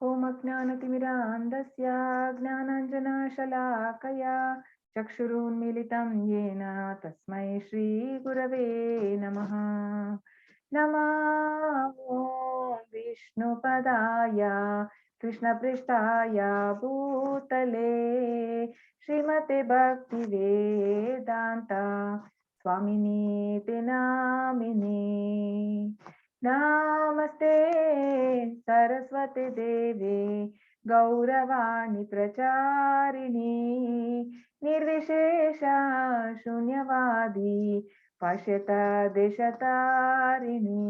ओम अज्ञानतिमिरान्धस्य ज्ञानाञ्जनशलाकया चक्षुरुन्मीलितं येन तस्मै श्रीगुरवे नमः। नमो विष्णुपदाय कृष्णपृष्ठाय भूतले श्रीमते भक्तिवेदान्त स्वामिनीति नामिने। नमस्ते सरस्वती देवे गौरवाणी प्रचारिणी निर्विशेष शून्यवादी पश्यता देशतारिणी।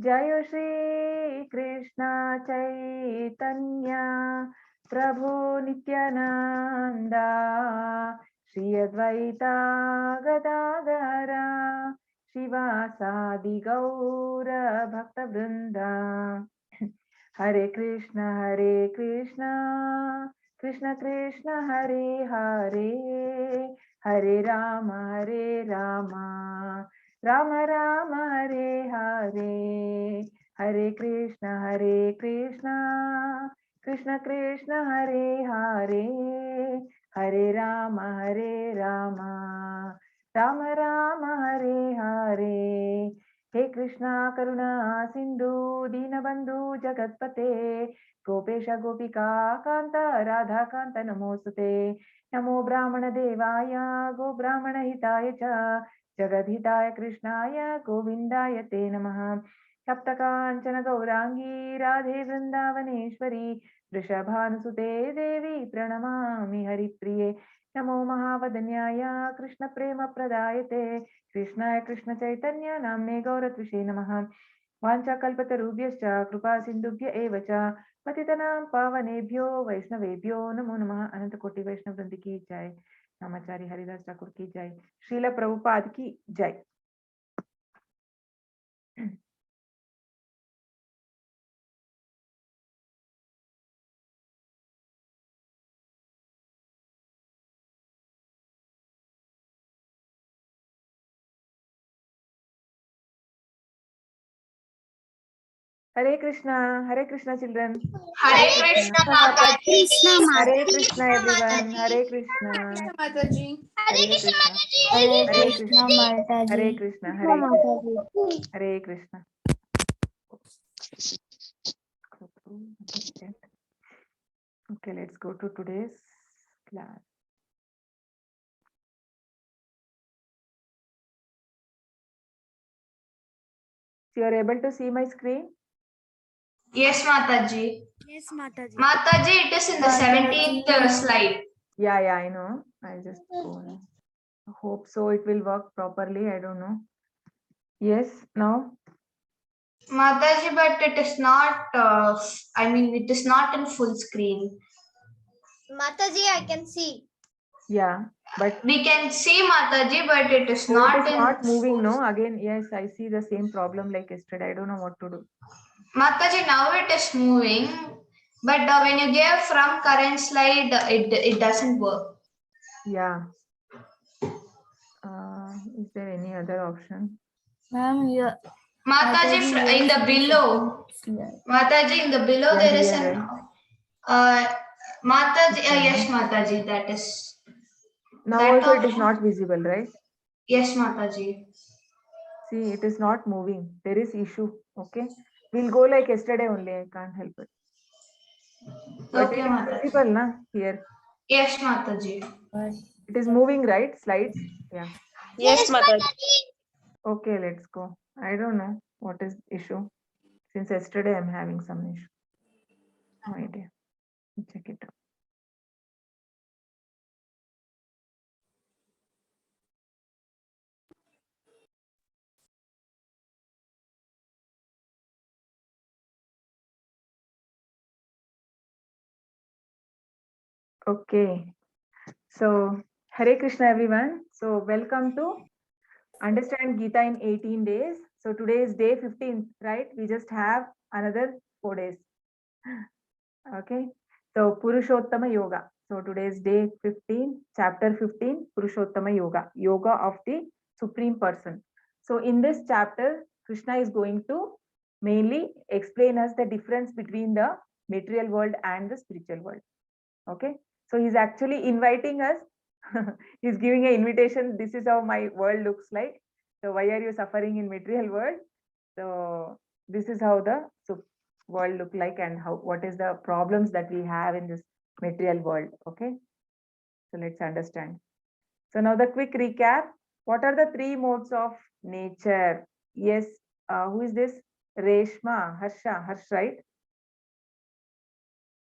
जय श्री कृष्ण चैतन्य प्रभु नित्यानंदा श्री अद्वैता गदाधरा शिवासादि गौर भक्त वृंदा। हरे कृष्ण कृष्ण कृष्ण हरे हरे हरे राम राम राम हरे हरे। हरे कृष्ण कृष्ण कृष्ण हरे हरे हरे राम राम राम हरे हरे। हे कृष्णा करुणा सिंधु दीनबंधु जगत्पते गोपेश गोपिका कांत राधा कांत नमोस्तुते। नमो ब्राह्मण देवाय गो ब्राह्मण हिताय च जगद्हिताय कृष्णाय गोविंदाय ते नमः। सप्तकांचन गौरांगी राधे वृंदावनेश्वरी वृषभानुसुते देवी प्रणमामि हरिप्रिये। नमो महावदन्याय कृष्ण प्रेम प्रदायते कृष्णाय कृष्ण चैतन्य नाम्ने गौरत्विषे नमः। वाञ्छाकल्पतरुभ्यश्च कृपा सिन्धुभ्य एव च पतितनां पावनेभ्यो वैष्णवेभ्यो नमो नमः। अनंत कोटि वैष्णव वृंद की जय। नामाचारी हरिदास ठाकुर की जय। श्रील प्रभुपाद की जय। Hare Krishna children. Hare Krishna Mataji. Hare Krishna everyone. Hare Krishna. Mataji. Hare Krishna. Hare Hare Krishna Krishna. Mataji. Hare Krishna. Hare Krishna. Okay, let's go to today's class. So you are able to see my screen? Yes, Mataji. Yes, Mataji. Mataji, it is in the 17th slide. Yeah, I know. I'll just go now. Hope so it will work properly. I don't know. Yes, now? Mataji, but it is not, it is not in full screen. Mataji, I can see. Yeah, but We can see Mataji, but it is so not it is in not moving, full. no? Again, yes, I see the same problem like yesterday. I don't know what to do. Mataji, now it is moving, but when you give from current slide, it doesn't work. Yeah. Is there any other option? Ma'am, here. Mataji, in the below. Mataji, in the below Yeah, there is here, an Mataji. Okay. Yes, Mataji, that is. Now that also it is option. not visible, right? Yes, Mataji. See, it is not moving. There is issue. Okay. We'll go like yesterday only. I can't help it. But Okay, it is Mataji. visible, na? Here. Yes, Mataji. It is moving, right? Slides. Yeah. Yes, Mataji. Okay, let's go. I don't know what is issue. Since yesterday I'm having some issue. No idea. Check it out. Okay. So Hare Krishna everyone. So welcome to Understand Gita in 18 days. So today is day 15, right? We just have another 4 days. Okay. So Purushottama Yoga. So today is day 15, chapter 15, Purushottama Yoga, Yoga of the Supreme Person. So in this chapter, Krishna is going to mainly explain us the difference between the material world and the spiritual world. Okay, so he's actually inviting us. He's giving an invitation. This is how my world looks like. So why are you suffering in material world? So this is how the world look like, and how, what is the problems that we have in this material world. Okay, so let's understand. So now the quick recap. What are the three modes of nature? Yes, who is this? Reshma, Harsh, right?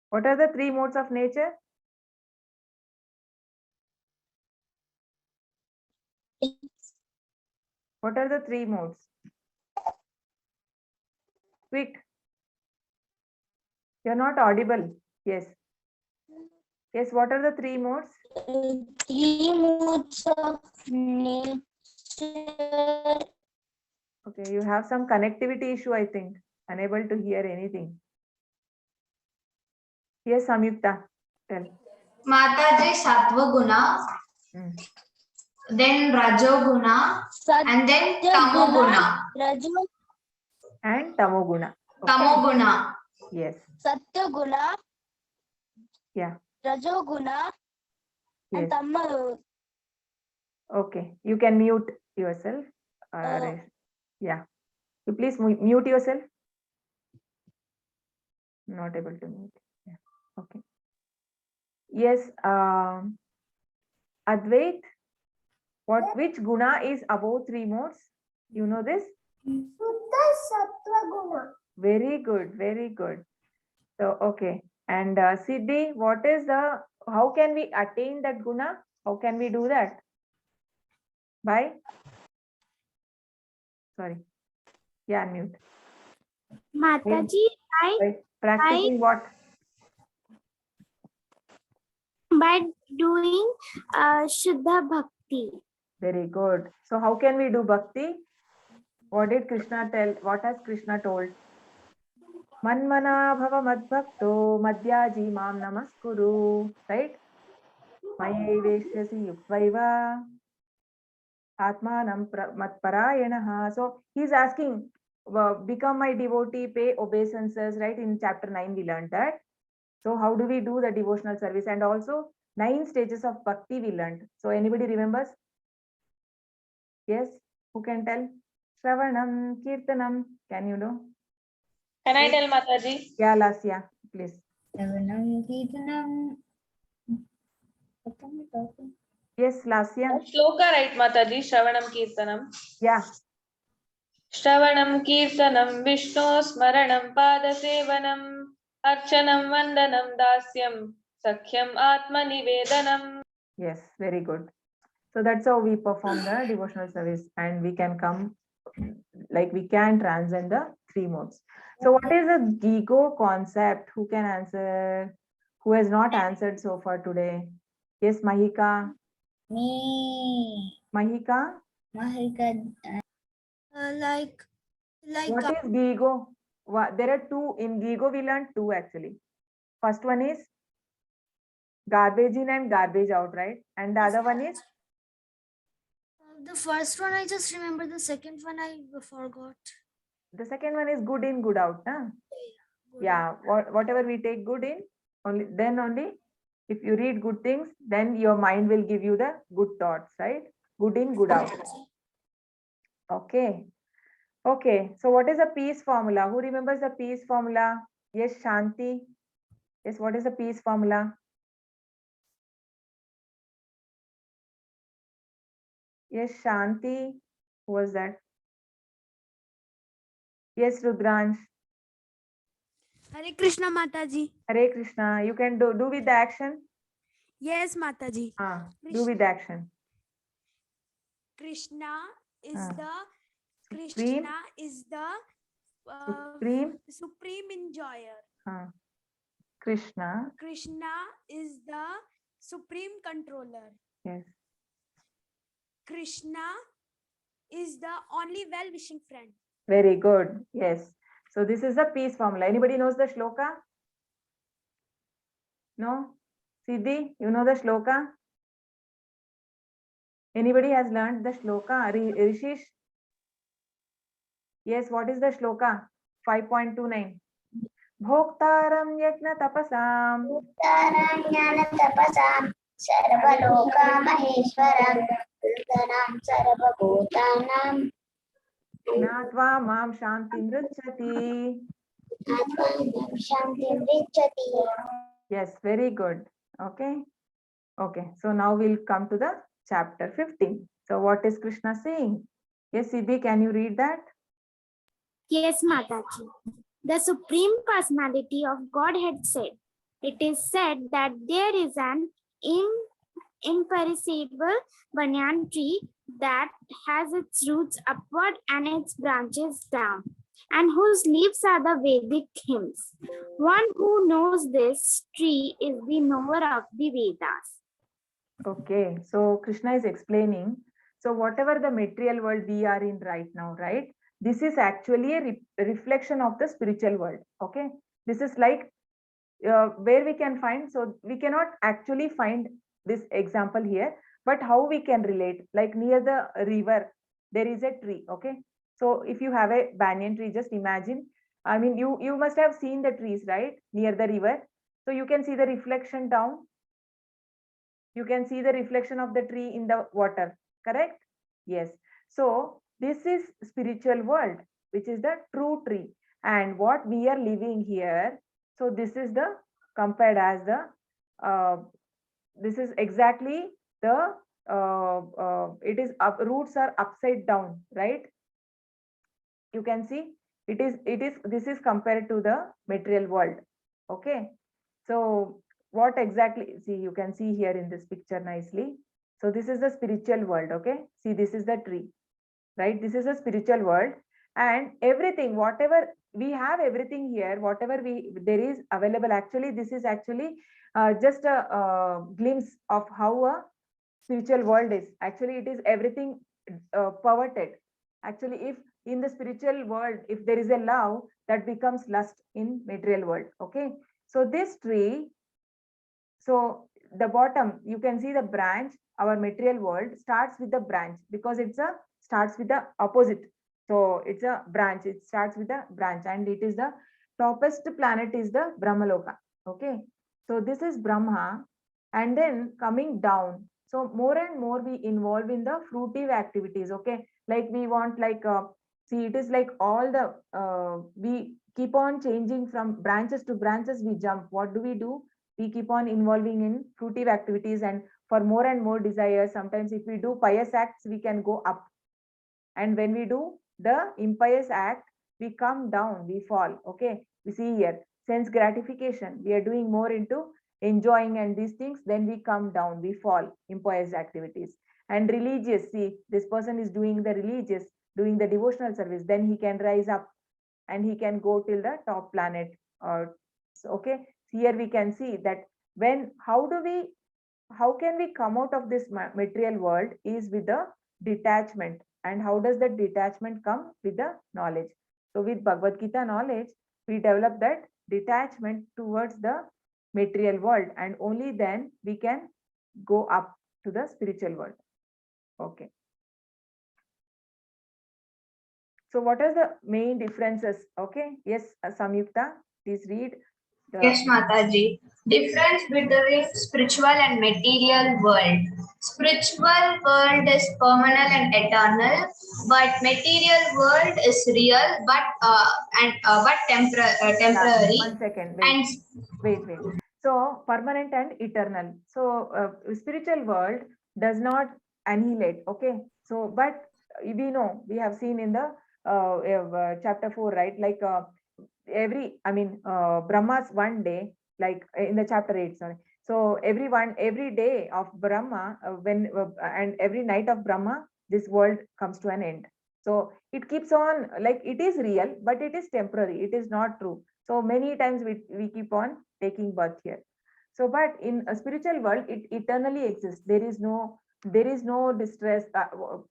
What are the three modes of nature? What are the three modes? Quick. You're not audible. Yes. Yes, what are the three modes? Three modes of nature. Okay, you have some connectivity issue, I think. Unable to hear anything. Yes, Samyukta, tell. Mataji, Sattva Guna, then Rajo Guna, and then Tamo Guna. And Tamoguna. Okay. Tamo Guna. Yes. Satya Guna, Yeah. Rajo Guna, and Yes. Tama. Okay, you can mute yourself. Yeah. You please mute yourself. Not able to mute. Yeah. Okay. Yes. Advait, which guna is above three modes? You know this? Suddha Sattva Guna. Very good. Very good. So, okay. And Siddhi, what is how can we attain that guna? How can we do that? By? Sorry. Yeah, unmute. Mataji, By practicing what? by doing Shuddha Bhakti. Very good. So how can we do bhakti? What did Krishna tell? What has Krishna told? Manmana bhava madbhakto madhyaji mam namaskuru. Right? Mayeveshyasi yuktvaiva atmanam matparayanaha. So he's asking, become my devotee, pay obeisances. Right? In chapter 9 we learned that. So how do we do the devotional service? And also 9 stages of bhakti we learned. So anybody remembers? Yes, who can tell? Shravanam, Kirtanam, can you know? Can I tell Mataji? Yeah, Lasya, please. Shravanam Kirtanam. Yes, Lasya. Shloka, right, Mataji? Shravanam Kirtanam. Yeah. Shravanam Kirtanam Vishnu Smaranam Padasevanam Archanam Vandanam Dasyam Sakhyam Atma Nivedanam. Yes, very good. So that's how we perform the devotional service, and we can come, like we can transcend the three modes. So what is a Gigo concept? Who can answer? Who has not answered so far today? Yes, Mahika. Me. Mahika, Mahika. Like what is Gigo? There are two. In Gigo, we learned two actually. First one is garbage in and garbage out, right? And the other one is? the first one I just remember, the second one I forgot. The second one is good in, good out. Huh? Yeah, whatever we take good in, only if you read good things, then your mind will give you the good thoughts, right? Good in, good out. Okay. Okay. So what is the peace formula? Who remembers the peace formula? Yes, Shanti. Yes, what is the peace formula? Yes, Shanti. Who was that? Yes, Rudransh. Hare Krishna Mataji. Hare Krishna. You can do with the action. Yes, Mataji. Do with the action. Krishna is Supreme. Supreme enjoyer. Krishna. Krishna is the supreme controller. Yes. Krishna is the only well-wishing friend. Very good. Yes. So this is the peace formula. Anybody knows the shloka? No? Siddhi, you know the shloka? Anybody has learned the shloka? Rishish? Yes, what is the shloka? 5.29. भोक्तारं यज्ञतपसां ज्ञानतपसां सर्वलोकमहेश्वरं कृतनां सर्वभूतानां ज्ञात्वा मां शान्तिमृच्छति. आत्मानं शान्तिं विच्छति. Yes, very good. Okay. Okay. So now we'll come to the chapter 15. So what is Krishna saying? Yes, Siddhi, can you read that? Yes, Mataji. The Supreme Personality of Godhead said, it is said that there is an imperishable banyan tree that has its roots upward and its branches down, and whose leaves are the Vedic hymns. One who knows this tree is the knower of the Vedas. Okay. So Krishna is explaining. So whatever the material world we are in right now, right? This is actually a reflection of the spiritual world. Okay. This is like where we can find. So we cannot actually find this example here, but how we can relate, like near the river there is a tree. Okay, so if you have a banyan tree, just imagine, I mean, you must have seen the trees, right, near the river. So you can see the reflection down, you can see the reflection of the tree in the water, correct? Yes. So this is spiritual world, which is the true tree, and what we are living here. So this is the compared as the this is exactly the it is up, roots are upside down, right? You can see it is this is compared to the material world. Okay, so what exactly, see, you can see here in this picture nicely. So this is the spiritual world. Okay, see, this is the tree, right? This is a spiritual world, and everything whatever we have, everything here, whatever there is available, actually this is actually just a glimpse of how a spiritual world is. Actually it is everything perverted. Actually, if in the spiritual world, if there is a love, that becomes lust in material world. Okay, so this tree, so the bottom you can see the branch, our material world starts with the branch because it's a starts with the opposite. So it's a branch, it starts with the branch, and it is the topest planet is the Brahmaloka. Okay, so this is Brahma, and then coming down, so more and more we involve in the fruitive activities. Okay, like we want, like see, it is like all the we keep on changing from branches to branches, we jump. What do? We keep on involving in fruitive activities, and for more and more desires. Sometimes if we do pious acts, we can go up, and when we do the impious act, we come down, we fall. Okay, we see here sense gratification, we are doing more into enjoying and these things, then we come down, we fall, impious activities. And religious, see, this person is doing the religious, doing the devotional service, then he can rise up and he can go till the top planet. Or okay, here we can see that when how can we come out of this material world is with the detachment. And how does that detachment come? With the knowledge. So with Bhagavad Gita knowledge, we develop that detachment towards the material world, and only then we can go up to the spiritual world. Okay, so what are the main differences? Okay, yes, Samyukta, please read the Yes, Mataji. Difference between spiritual and material world. Spiritual world is permanent and eternal, but material world is real but temporary. One second, And wait. So permanent and eternal. So spiritual world does not annihilate. Okay, so but we know, we have seen in the chapter 4, right? Like Brahma's one day, like in the chapter 8, sorry. So every day of Brahma, and every night of Brahma, this world comes to an end. So it keeps on, like it is real, but it is temporary. It is not true. So many times we keep on taking birth here. So, but in a spiritual world, it eternally exists. There is no distress,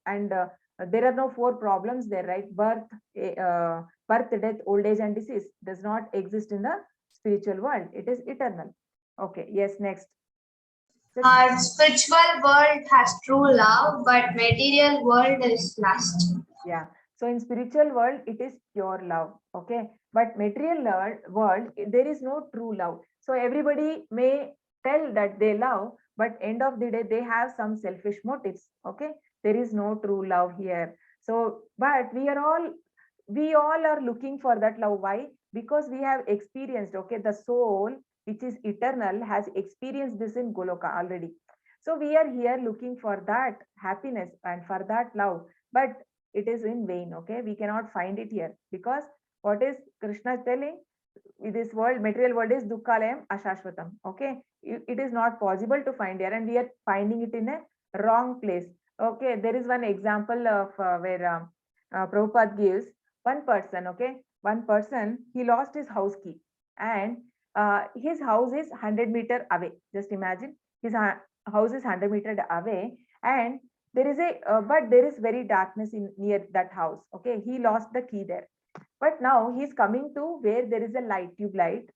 and there are no 4 problems there, right? Birth, death, old age, and disease does not exist in the spiritual world. It is eternal. Okay, yes, next. our spiritual world has true love, but material world is lust. Yeah. So in spiritual world, it is pure love. Okay. but material world, there is no true love. So everybody may tell that they love, but end of the day they have some selfish motives. Okay, there is no true love here. So but we all are looking for that love. Why? Because we have experienced, okay, the soul which is eternal has experienced this in Goloka already. So we are here looking for that happiness and for that love, but it is in vain. Okay, we cannot find it here, because what is Krishna telling? This world, material world, is dukkhalayam ashashvatam. Okay, it is not possible to find here, and we are finding it in a wrong place. Okay, there is one example of where Prabhupada gives one person. Okay, one person, he lost his house key, and his house is 100 meters away. Just imagine, his house is 100 meters away, and there is a but there is very darkness in near that house. Okay, he lost the key there, but now he's coming to where there is a light, tube light,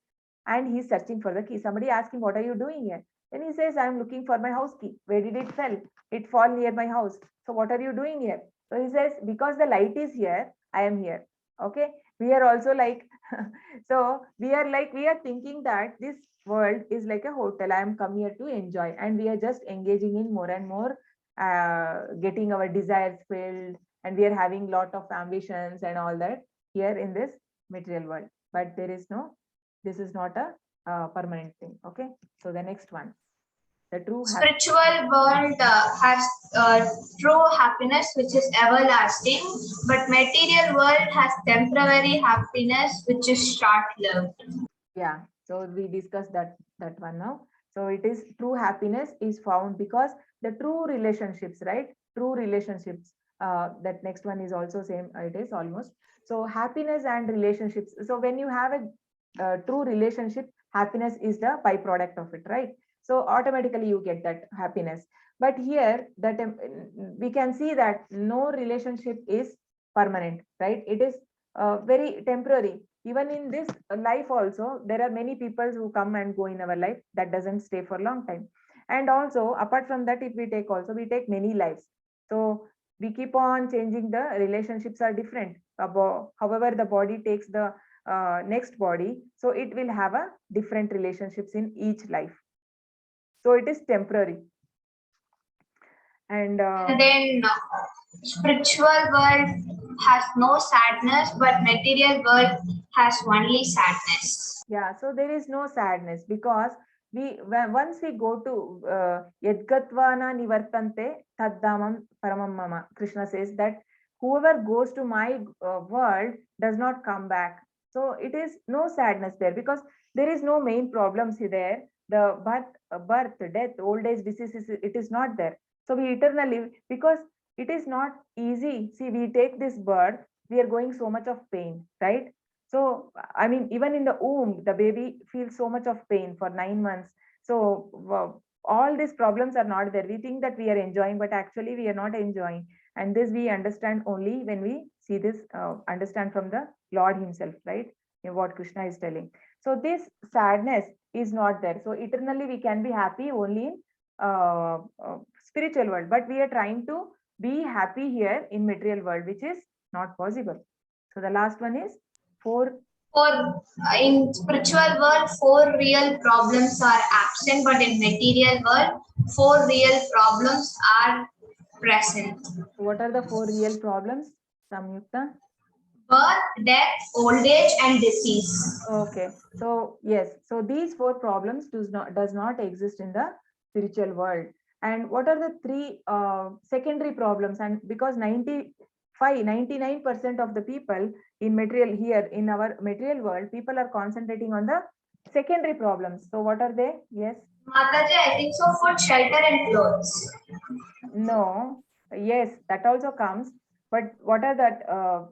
and he's searching for the key. Somebody asks him, "What are you doing here?" Then he says, "I'm looking for my house key. Where did it fell? It fall near my house. So what are you doing here?" So he says, "Because the light is here, I am here." Okay, we are also like, so we are like, we are thinking that this world is like a hotel. I am come here to enjoy, and we are just engaging in more and more, getting our desires filled, and we are having lot of ambitions and all that here in this material world. But there is no, this is not a permanent thing. Okay, so the next one, the true Spiritual world has true happiness, which is everlasting, but material world has temporary happiness, which is short-lived. Yeah, so we discussed that one now. So it is true happiness is found because the true relationships, right? True relationships. That next one is also same. It is almost, so happiness and relationships. So when you have a true relationship, happiness is the byproduct of it, right? So automatically you get that happiness. But here that we can see that no relationship is permanent, right? It is very temporary. Even in this life also, there are many people who come and go in our life, that doesn't stay for a long time. And also apart from that, if we take also, we take many lives. So we keep on changing, the relationships are different. However the body takes the next body, so it will have a different relationships in each life. So it is temporary. And And then spiritual world has no sadness, but material world has only sadness. yeah, so there is no sadness, because once we go to yadgatvana nivartante taddamam paramam mama, Krishna says that whoever goes to my world does not come back. So it is no sadness there, because there is no main problems there. The birth, death, old age, diseases, it is not there. So we eternally, because it is not easy. See, we take this birth, we are going so much of pain, right? So, I mean, even in the womb, the baby feels so much of pain for 9 months. So, all these problems are not there. We think that we are enjoying, but actually we are not enjoying. And this we understand only when we see this, understand from the Lord Himself, right? What Krishna is telling. So, this sadness is not there. So, eternally we can be happy only in spiritual world, but we are trying to be happy here in material world, which is not possible. So, the last one is four. In spiritual world, 4 real problems are absent, but in material world, 4 real problems are present. What are the 4 real problems, Samyukta? Birth, death, old age, and disease. Okay, so yes, so these 4 problems does not exist in the spiritual world. And what are the 3 secondary problems? And because 99% of the people in material, here in our material world, people are concentrating on the secondary problems. So what are they? Yes. Mataji, I think so. Food, shelter, and clothes. No, yes, that also comes. But what are that?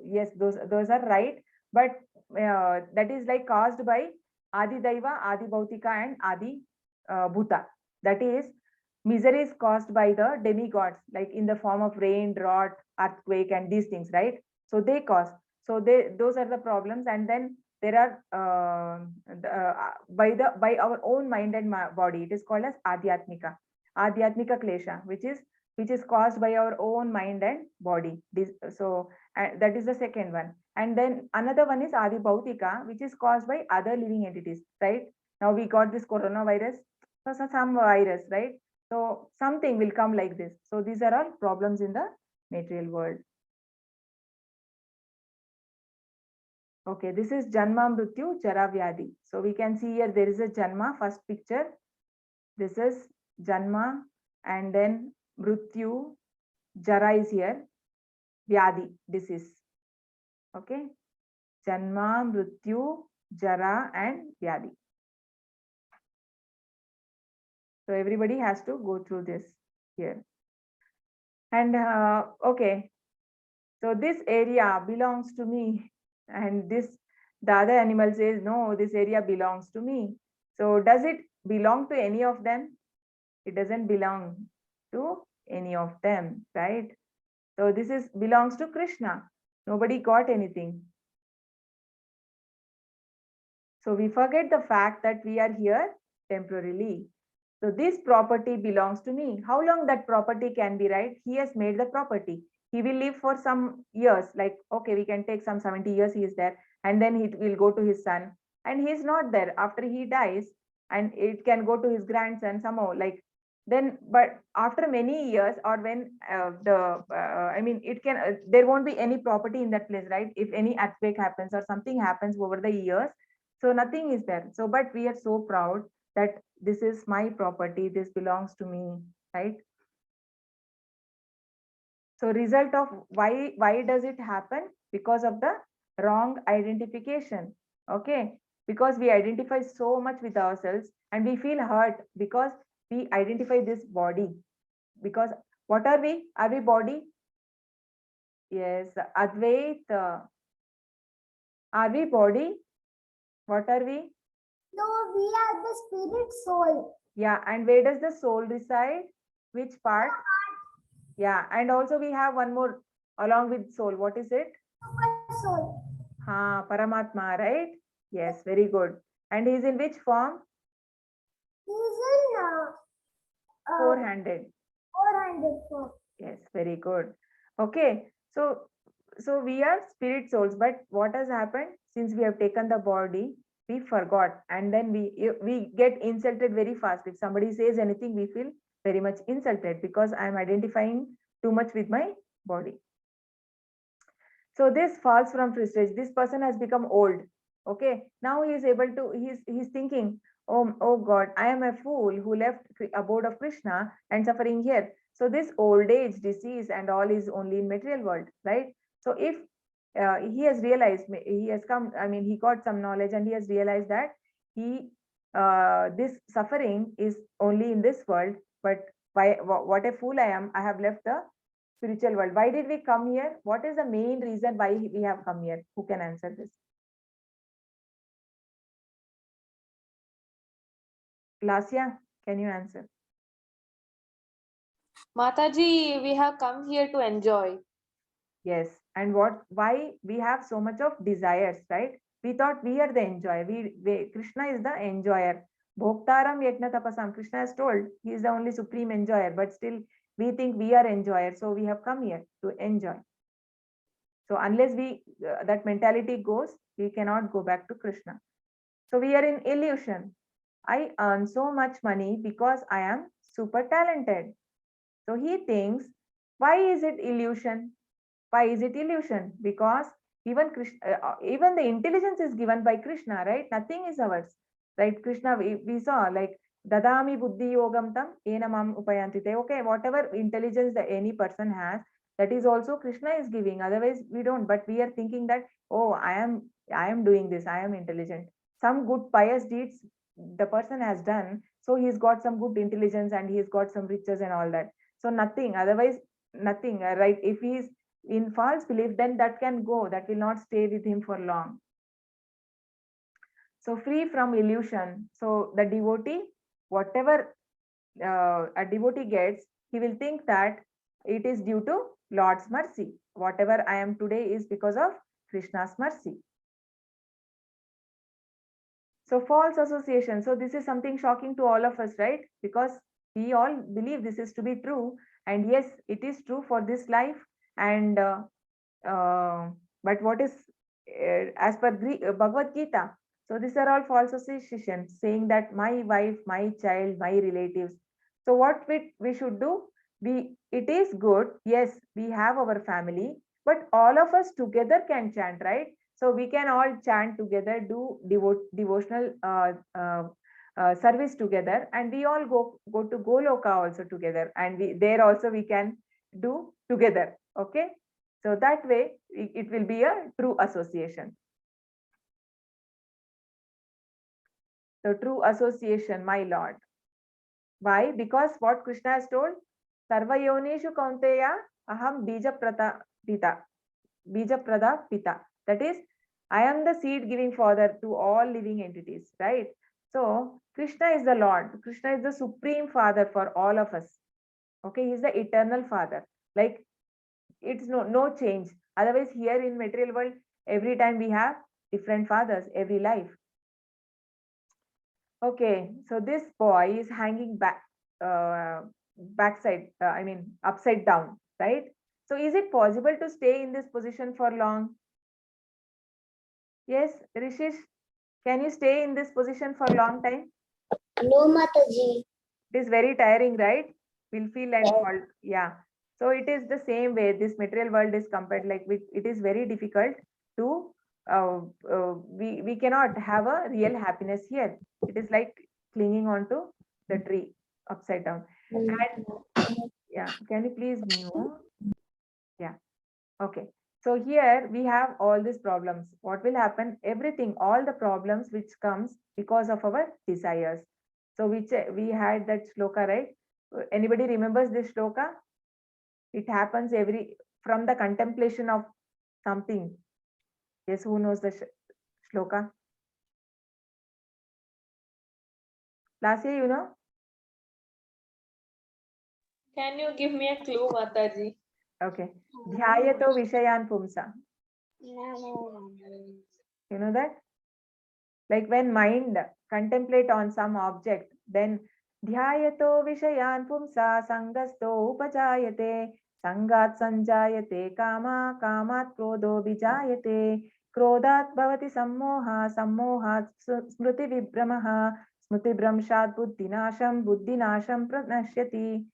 Yes, those are right. But that is like caused by Adi Daiva, Adi Bhautika, and Adi Bhuta. That is, misery is caused by the demigods, like in the form of rain, drought, earthquake, and these things, right? So they cause. So those are the problems, and then there are by our own mind and body. It is called as Adhyatmika Klesha, which is caused by our own mind and body. So that is the second one. And then another one is Adi Bhautika, which is caused by other living entities, right? Now we got this coronavirus, so some virus, right? So something will come like this. So these are all problems in the material world. Okay, this is Janma, Mrityu, Jara, Vyadi. So we can see here there is a Janma, first picture. This is Janma, and then Mrityu, Jara is here, Vyadi, disease. Okay, Janma, Mrityu, Jara, and Vyadi. So everybody has to go through this here. And okay, so this area belongs to me, and the other animal says, no, this area belongs to me. So does it belong to any of them? It doesn't belong to any of them, right? So this belongs to Krishna. Nobody got anything. So we forget the fact that we are here temporarily. So this property belongs to me. How long that property can be, right? He has made the property. He will live for some years, like, okay, we can take some 70 years he is there, and then he will go to his son, and he is not there after he dies, and it can go to his grandson somehow, like, then, but after many years, or when I mean, it can, there won't be any property in that place, right? If any earthquake happens or something happens over the years, so nothing is there. So, but we are so proud that this is my property, this belongs to me, right? So result of why does it happen? Because of the wrong identification. Okay, because we identify so much with ourselves, and we feel hurt because we identify this body. Because what are we? Are we body? Yes, Advait. Are we body? What are we? No, we are the spirit soul. Yeah, and where does the soul reside? Which part? Yeah, and also we have one more along with soul. What is it? Soul. Paramatma, right? Yes, very good. And he's in which form? He's in Four-handed. four-handed form. Yes, very good. Okay, so we are spirit souls, but what has happened? Since we have taken the body, we forgot, and then we get insulted very fast. If somebody says anything, we feel very much insulted because I am identifying too much with my body. So this falls from prestige. This person has become old. Okay, now he is able to. He's thinking, oh God, I am a fool who left abode of Krishna and suffering here. So this old age, disease, and all is only in material world, right? So if he has realized, he has come. I mean, he got some knowledge, and he has realized that this suffering is only in this world. But what a fool I am! I have left the spiritual world. Why did we come here? What is the main reason why we have come here? Who can answer this? Lasya, can you answer? Mataji, we have come here to enjoy. Yes. And why we have so much of desires, right? We thought we are the enjoyer. Krishna is the enjoyer. Bhoktaram yajna tapasam. Krishna has told he is the only supreme enjoyer, but still we think we are enjoyer. So we have come here to enjoy. So unless that mentality goes, we cannot go back to Krishna. So we are in illusion. I earn so much money because I am super talented. So he thinks, why is it illusion? Why is it illusion? Because even even the intelligence is given by Krishna, right? Nothing is ours, right? Krishna, we saw like dadami buddhi yogam tam enamam upayantite. Okay, whatever intelligence that any person has, that is also Krishna is giving. Otherwise, we don't. But we are thinking that, oh, I am doing this. I am intelligent. Some good pious deeds the person has done, so he's got some good intelligence and he's got some riches and all that. So nothing. Otherwise, nothing. Right? If he's in false belief, then that can go. That will not stay with him for long. So free from illusion. So the devotee, whatever a devotee gets, he will think that it is due to Lord's mercy. Whatever I am today is because of Krishna's mercy. So false association. So this is something shocking to all of us, right? Because we all believe this is to be true. And yes, it is true for this life. And but what is as per Bhagavad Gita. So these are all false associations saying that my wife, my child, my relatives. So what we should do? It is good. Yes, we have our family, but all of us together can chant, right? So we can all chant together, do devotional service together, and we all go to Goloka also together, and there also we can do together. Okay, so that way it will be a true association. So true association, my Lord. Why? Because what Krishna has told, Sarvayonishu Kaunteya Aham Bija Prata Pita. Bija Prada Pita. That is, I am the seed giving father to all living entities, right? So Krishna is the Lord. Krishna is the supreme father for all of us. Okay, he's the eternal father. Like, it's no change. Otherwise, here in material world, every time we have different fathers, every life. Okay, so this boy is hanging backside, I mean, upside down, right? So is it possible to stay in this position for long? Yes, Rishish, can you stay in this position for a long time? No, Mataji. It is very tiring, right? We'll feel and fall. Yeah. So it is the same way this material world is compared, like it is very difficult to we cannot have a real happiness here. It is like clinging onto the tree upside down. And yeah, can you please move? Yeah. Okay. So here we have all these problems. What will happen? Everything, all the problems which comes because of our desires. So which we had that shloka, right? Anybody remembers this shloka? It happens from the contemplation of something. Yes, who knows the shloka? Last year, you know? Can you give me a clue, Mataji? Okay. Dhyayato Vishayan Pumsa. You know that? Like when mind contemplate on some object, then Dhyayato Vishayan Pumsa Sangasto Upajayate Sangat Sanjayate Kama Kamat Krodho Vijayate Krodhat Bhavati Sammoha Sammohat Smriti Vibramaha Smriti Bramshat Buddhinasham Buddhinasham Pranashyati.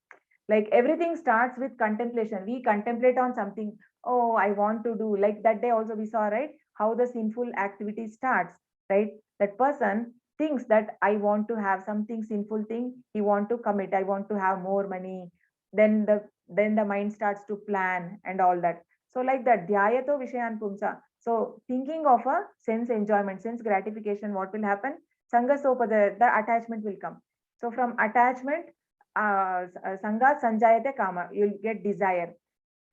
Like everything starts with contemplation. We contemplate on something. Oh, I want to do. Like that day also we saw, right? How the sinful activity starts, right? That person thinks that I want to have something sinful thing. He want to commit. I want to have more money. Then the mind starts to plan and all that. So like that, dhyayato vishayan pumsa. So thinking of a sense enjoyment, sense gratification, what will happen? Sangasopada, the attachment will come. So from attachment, sangat sanjayate kama, you'll get desire.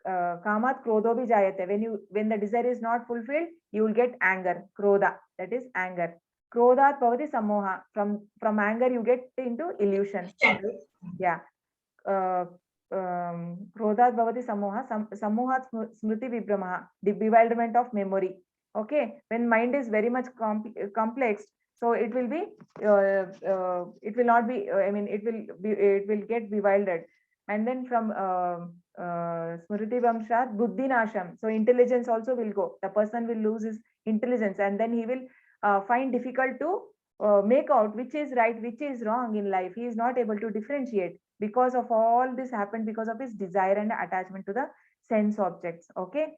Kamat krodho bhi jayate. When the desire is not fulfilled, you will get anger, krodha, that is anger. Krodhat bhavati sammoha. From anger you get into illusion. Yeah. Krodhat bhavati sammoha. Sammohat smriti vibramaha. The bewilderment of memory. Okay. When mind is very much complex, so it will be it will not be it will get bewildered. And then from smriti vamshat buddhi nasham, so intelligence also will go. The person will lose his intelligence, and then he will find difficult to make out which is right, which is wrong in life. He is not able to differentiate because of all this happened because of his desire and attachment to the sense objects. Okay,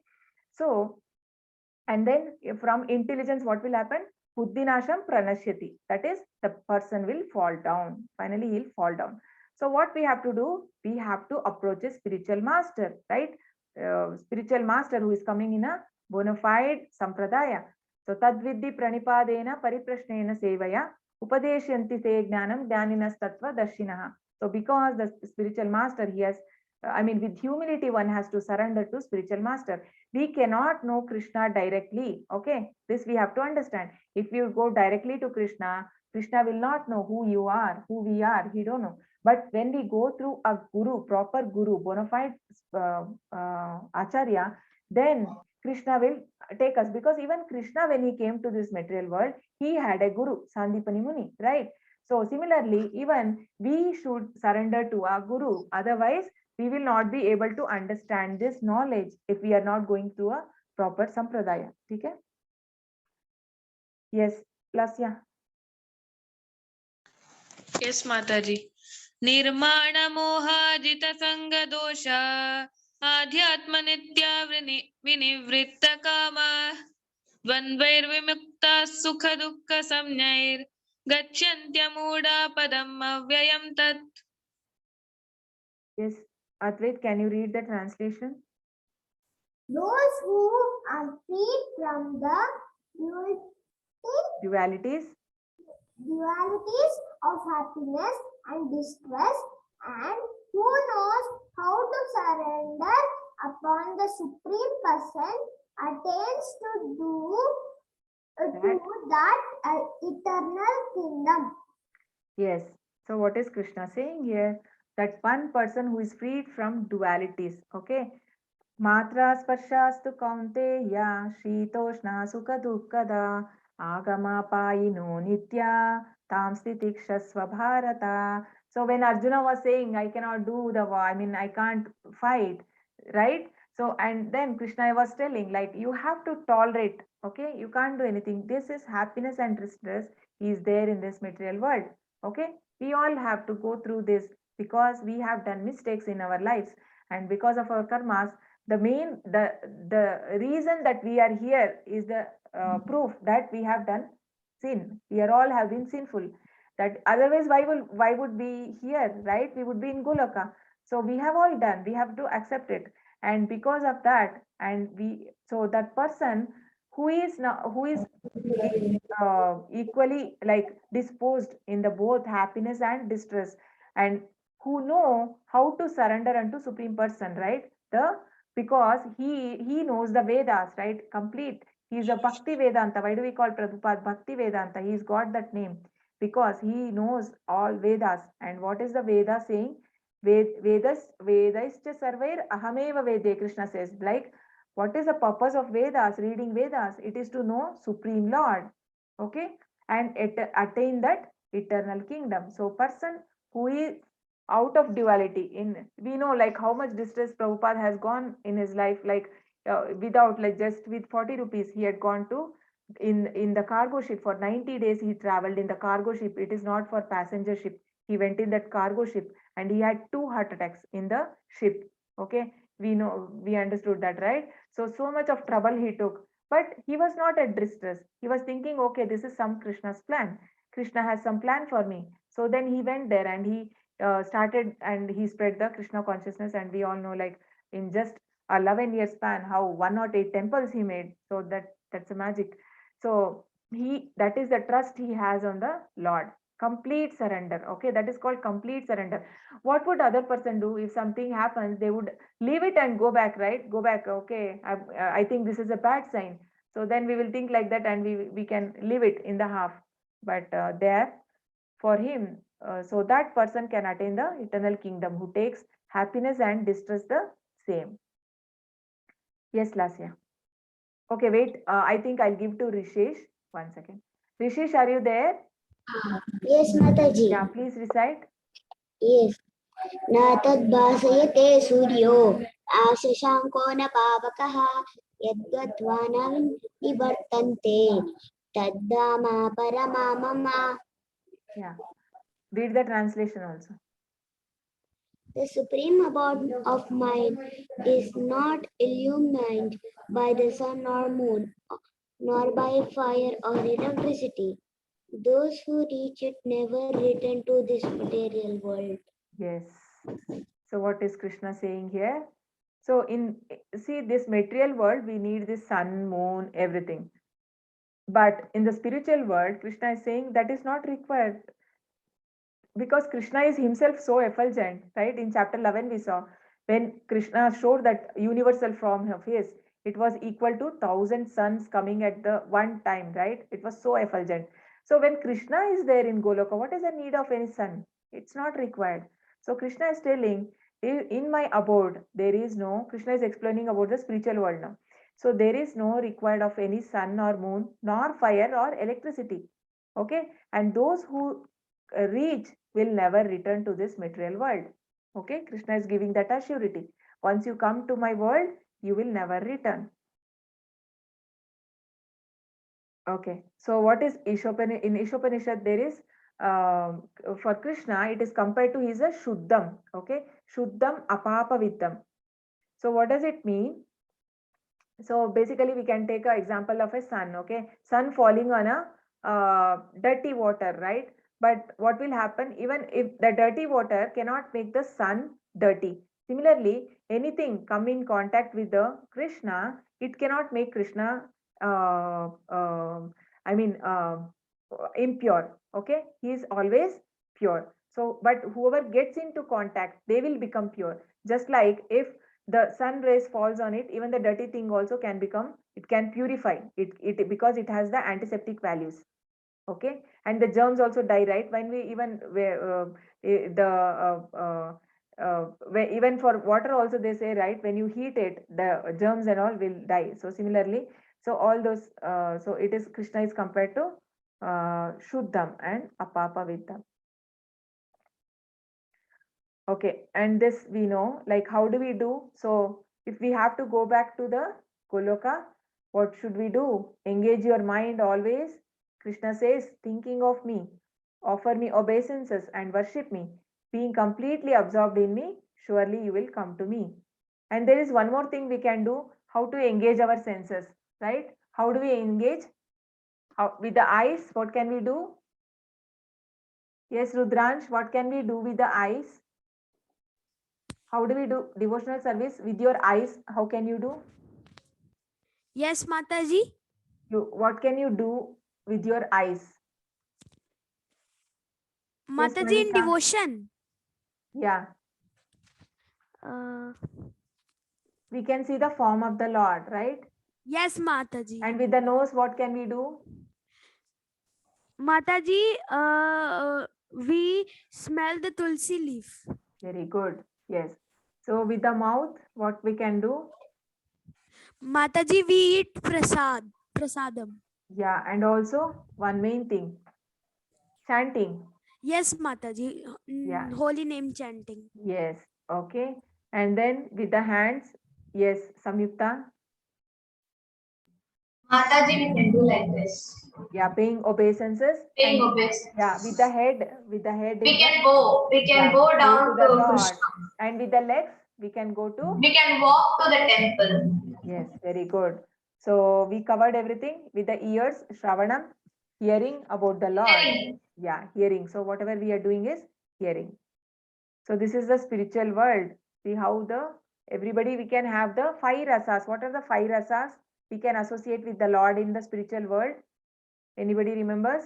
so and then from intelligence what will happen? Buddhinasham pranashyati, that is the person will fall down. Finally he'll fall down. So what we have to do? We have to approach a spiritual master, right? Spiritual master who is coming in a bona fide sampradaya. So tadvidhi pranipadena pariprashnena sevaya upadeshyanti te jnanam jnaninas tattva darshinaha. So because the spiritual master, he has with humility one has to surrender to spiritual master. We cannot know Krishna directly. Okay, this we have to understand. If you go directly to Krishna, Krishna will not know who you are, who we are. He don't know. But when we go through a guru, proper guru, bona fide acharya, then Krishna will take us. Because even Krishna, when he came to this material world, he had a guru, Sandipani Muni, right? So similarly, even we should surrender to our guru. Otherwise, we will not be able to understand this knowledge if we are not going through a proper sampradaya. Okay? Yes, Lasya. Yes, Mataji. Nirmana mohajita sanga dosha adhyatma nitya vinivritta kama dvandvair vimukta sukha dukkha samnair gachyantya muda padam avyayam tat. Yes, Advait, can you read the translation? Those who are freed from the Dualities. dualities of happiness and distress, and who knows how to surrender upon the Supreme Person attains to that eternal kingdom. Yes. So what is Krishna saying here? That one person who is freed from dualities. Okay. Matra sparshastu kaunteya shitoshna sukha dukkada agama payino nitya tam stitikshasva bharata. So when Arjuna was saying, I cannot do the war, I mean, I can't fight, right? So, and then Krishna was telling, like, you have to tolerate, okay? You can't do anything. This is happiness and distress is there in this material world, okay? We all have to go through this because we have done mistakes in our lives, and because of our karmas, the reason that we are here is the proof that we have done sin. We are all have been sinful. That otherwise, why would be here, right? We would be in Goloka. So we have all done. We have to accept it, and because of that, and we so that person who is now who is equally like disposed in the both happiness and distress, and who know how to surrender unto Supreme Person, right? The because he knows the Vedas, right? Complete. He is a Bhakti Vedanta. Why do we call Prabhupada Bhakti Vedanta? He's got that name because he knows all Vedas. And what is the Veda saying? Vedascha sarvair ahameva vede, Krishna says. Like, what is the purpose of Vedas, reading Vedas? It is to know Supreme Lord, okay? And attain that eternal kingdom. So person who is out of duality, in we know like how much distress Prabhupada has gone in his life, like without like just with 40 rupees he had gone to in the cargo ship for 90 days. He traveled in the cargo ship. It is not for passenger ship. He went in that cargo ship and he had 2 heart attacks in the ship, okay? We know, we understood that, right? So much of trouble he took, but he was not at distress. He was thinking, okay, this is some Krishna's plan. Krishna has some plan for me. So then he went there and he started and he spread the Krishna consciousness. And we all know, like in just 11 years span, how 108 temples he made. So that's a magic. So that is the trust he has on the Lord. Complete surrender. Okay, that is called complete surrender. What would other person do if something happens? They would leave it and go back, right? Go back. Okay, I think this is a bad sign. So then we will think like that and we can leave it in the half. But there for him, so that person can attain the eternal kingdom who takes happiness and distress the same. Yes, Lasya. Okay, wait. I think I'll give to Rishesh. 1 second. Rishesh, are you there? Yes, Mataji. Yeah, please recite. Yes. न तद्भासयते सूर्यो आशशाङ्को न पावकः यद्गत्वा न निवर्तन्ते तद्धामा परमा मम. Yeah. Read the translation also. The supreme abode of mind is not illumined by the sun or moon, nor by fire or electricity. Those who reach it never return to this material world. Yes. So what is Krishna saying here? So see this material world, we need this sun, moon, everything. But in the spiritual world, Krishna is saying that is not required because Krishna is himself so effulgent, right? In chapter 11, we saw when Krishna showed that universal form of his, it was equal to 1,000 suns coming at the one time, right? It was so effulgent. So when Krishna is there in Goloka, what is the need of any sun? It's not required. So Krishna is telling, in my abode, there is no, Krishna is explaining about the spiritual world now. So there is no required of any sun or moon, nor fire or electricity. Okay. And those who reach will never return to this material world. Okay, Krishna is giving that assurity. Once you come to my world, you will never return. Okay, so what is Ishopanishad? In Ishopanishad, there is for Krishna, it is compared to he is a Shuddham. Okay, Shuddham Apapaviddham. So what does it mean? So basically, we can take an example of a sun. Okay, sun falling on a dirty water, right? But what will happen even if the dirty water cannot make the sun dirty? Similarly, anything come in contact with the Krishna, it cannot make Krishna. Uh, I mean, impure. Okay, he is always pure. So, but whoever gets into contact, they will become pure. Just like if the sun rays falls on it, even the dirty thing also can become, it can purify it because it has the antiseptic values. Okay, and the germs also die, right? When we even where even for water also they say, right, when you heat it, the germs and all will die. So similarly, so all those so it is Krishna is compared to Shuddham and Apapaviddham. Okay, and this we know, like how do we do? So if we have to go back to the Goloka, what should we do? Engage your mind always. Krishna says, thinking of me, offer me obeisances and worship me. Being completely absorbed in me, surely you will come to me. And there is one more thing we can do, how to engage our senses, right? How do we engage? How, with the eyes, what can we do? Yes, Rudransh, what can we do with the eyes? How do we do devotional service with your eyes? How can you do? Yes, Mataji. What can you do with your eyes? Yes, Mataji in Malika. devotion. Yeah, Uh, we can see the form of the Lord, right? yes, Mataji. And with the nose, what can we do? Mataji, we smell the tulsi leaf. Very good. Yes. So with the mouth, what we can do? Mataji, we eat prasadam. Yeah, and also one main thing, chanting. Yes, Mataji. Yeah. Holy name chanting. Yes. Okay. And then with the hands, yes, Samyukta. Mataji, we can do like this. Yeah, paying obeisances. Paying And obeisance. yeah, with the head, We can go yeah, go down to the to Lord. Krishna. And with the legs, we can go to. We can walk to the temple. Yes, very good. So we covered everything with the ears, Shravanam, hearing about the Lord. Hearing. Yeah, hearing. So whatever we are doing is hearing. So this is the spiritual world. See how everybody we can have the 5 rasas. What are the 5 rasas we can associate with the Lord in the spiritual world? Anybody remembers?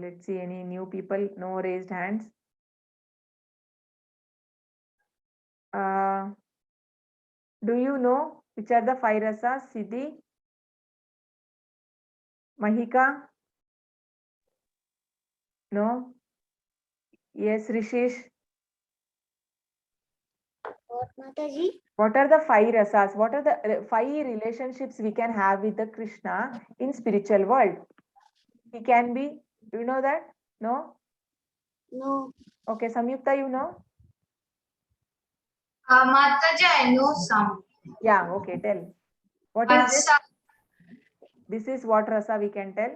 Let's see, any new people? No raised hands. Do you know which are the 5 rasas? Siddhi? Mahika? No? Yes, Rishish. What, Mataji? What are the 5 rasas? What are the 5 relationships we can have with the Krishna in spiritual world? He can be, you know that? No? No. Okay, Samyukta, you know? Mataji, I know some. Yeah, okay, tell. What is this? Rasa, This is what rasa we can tell.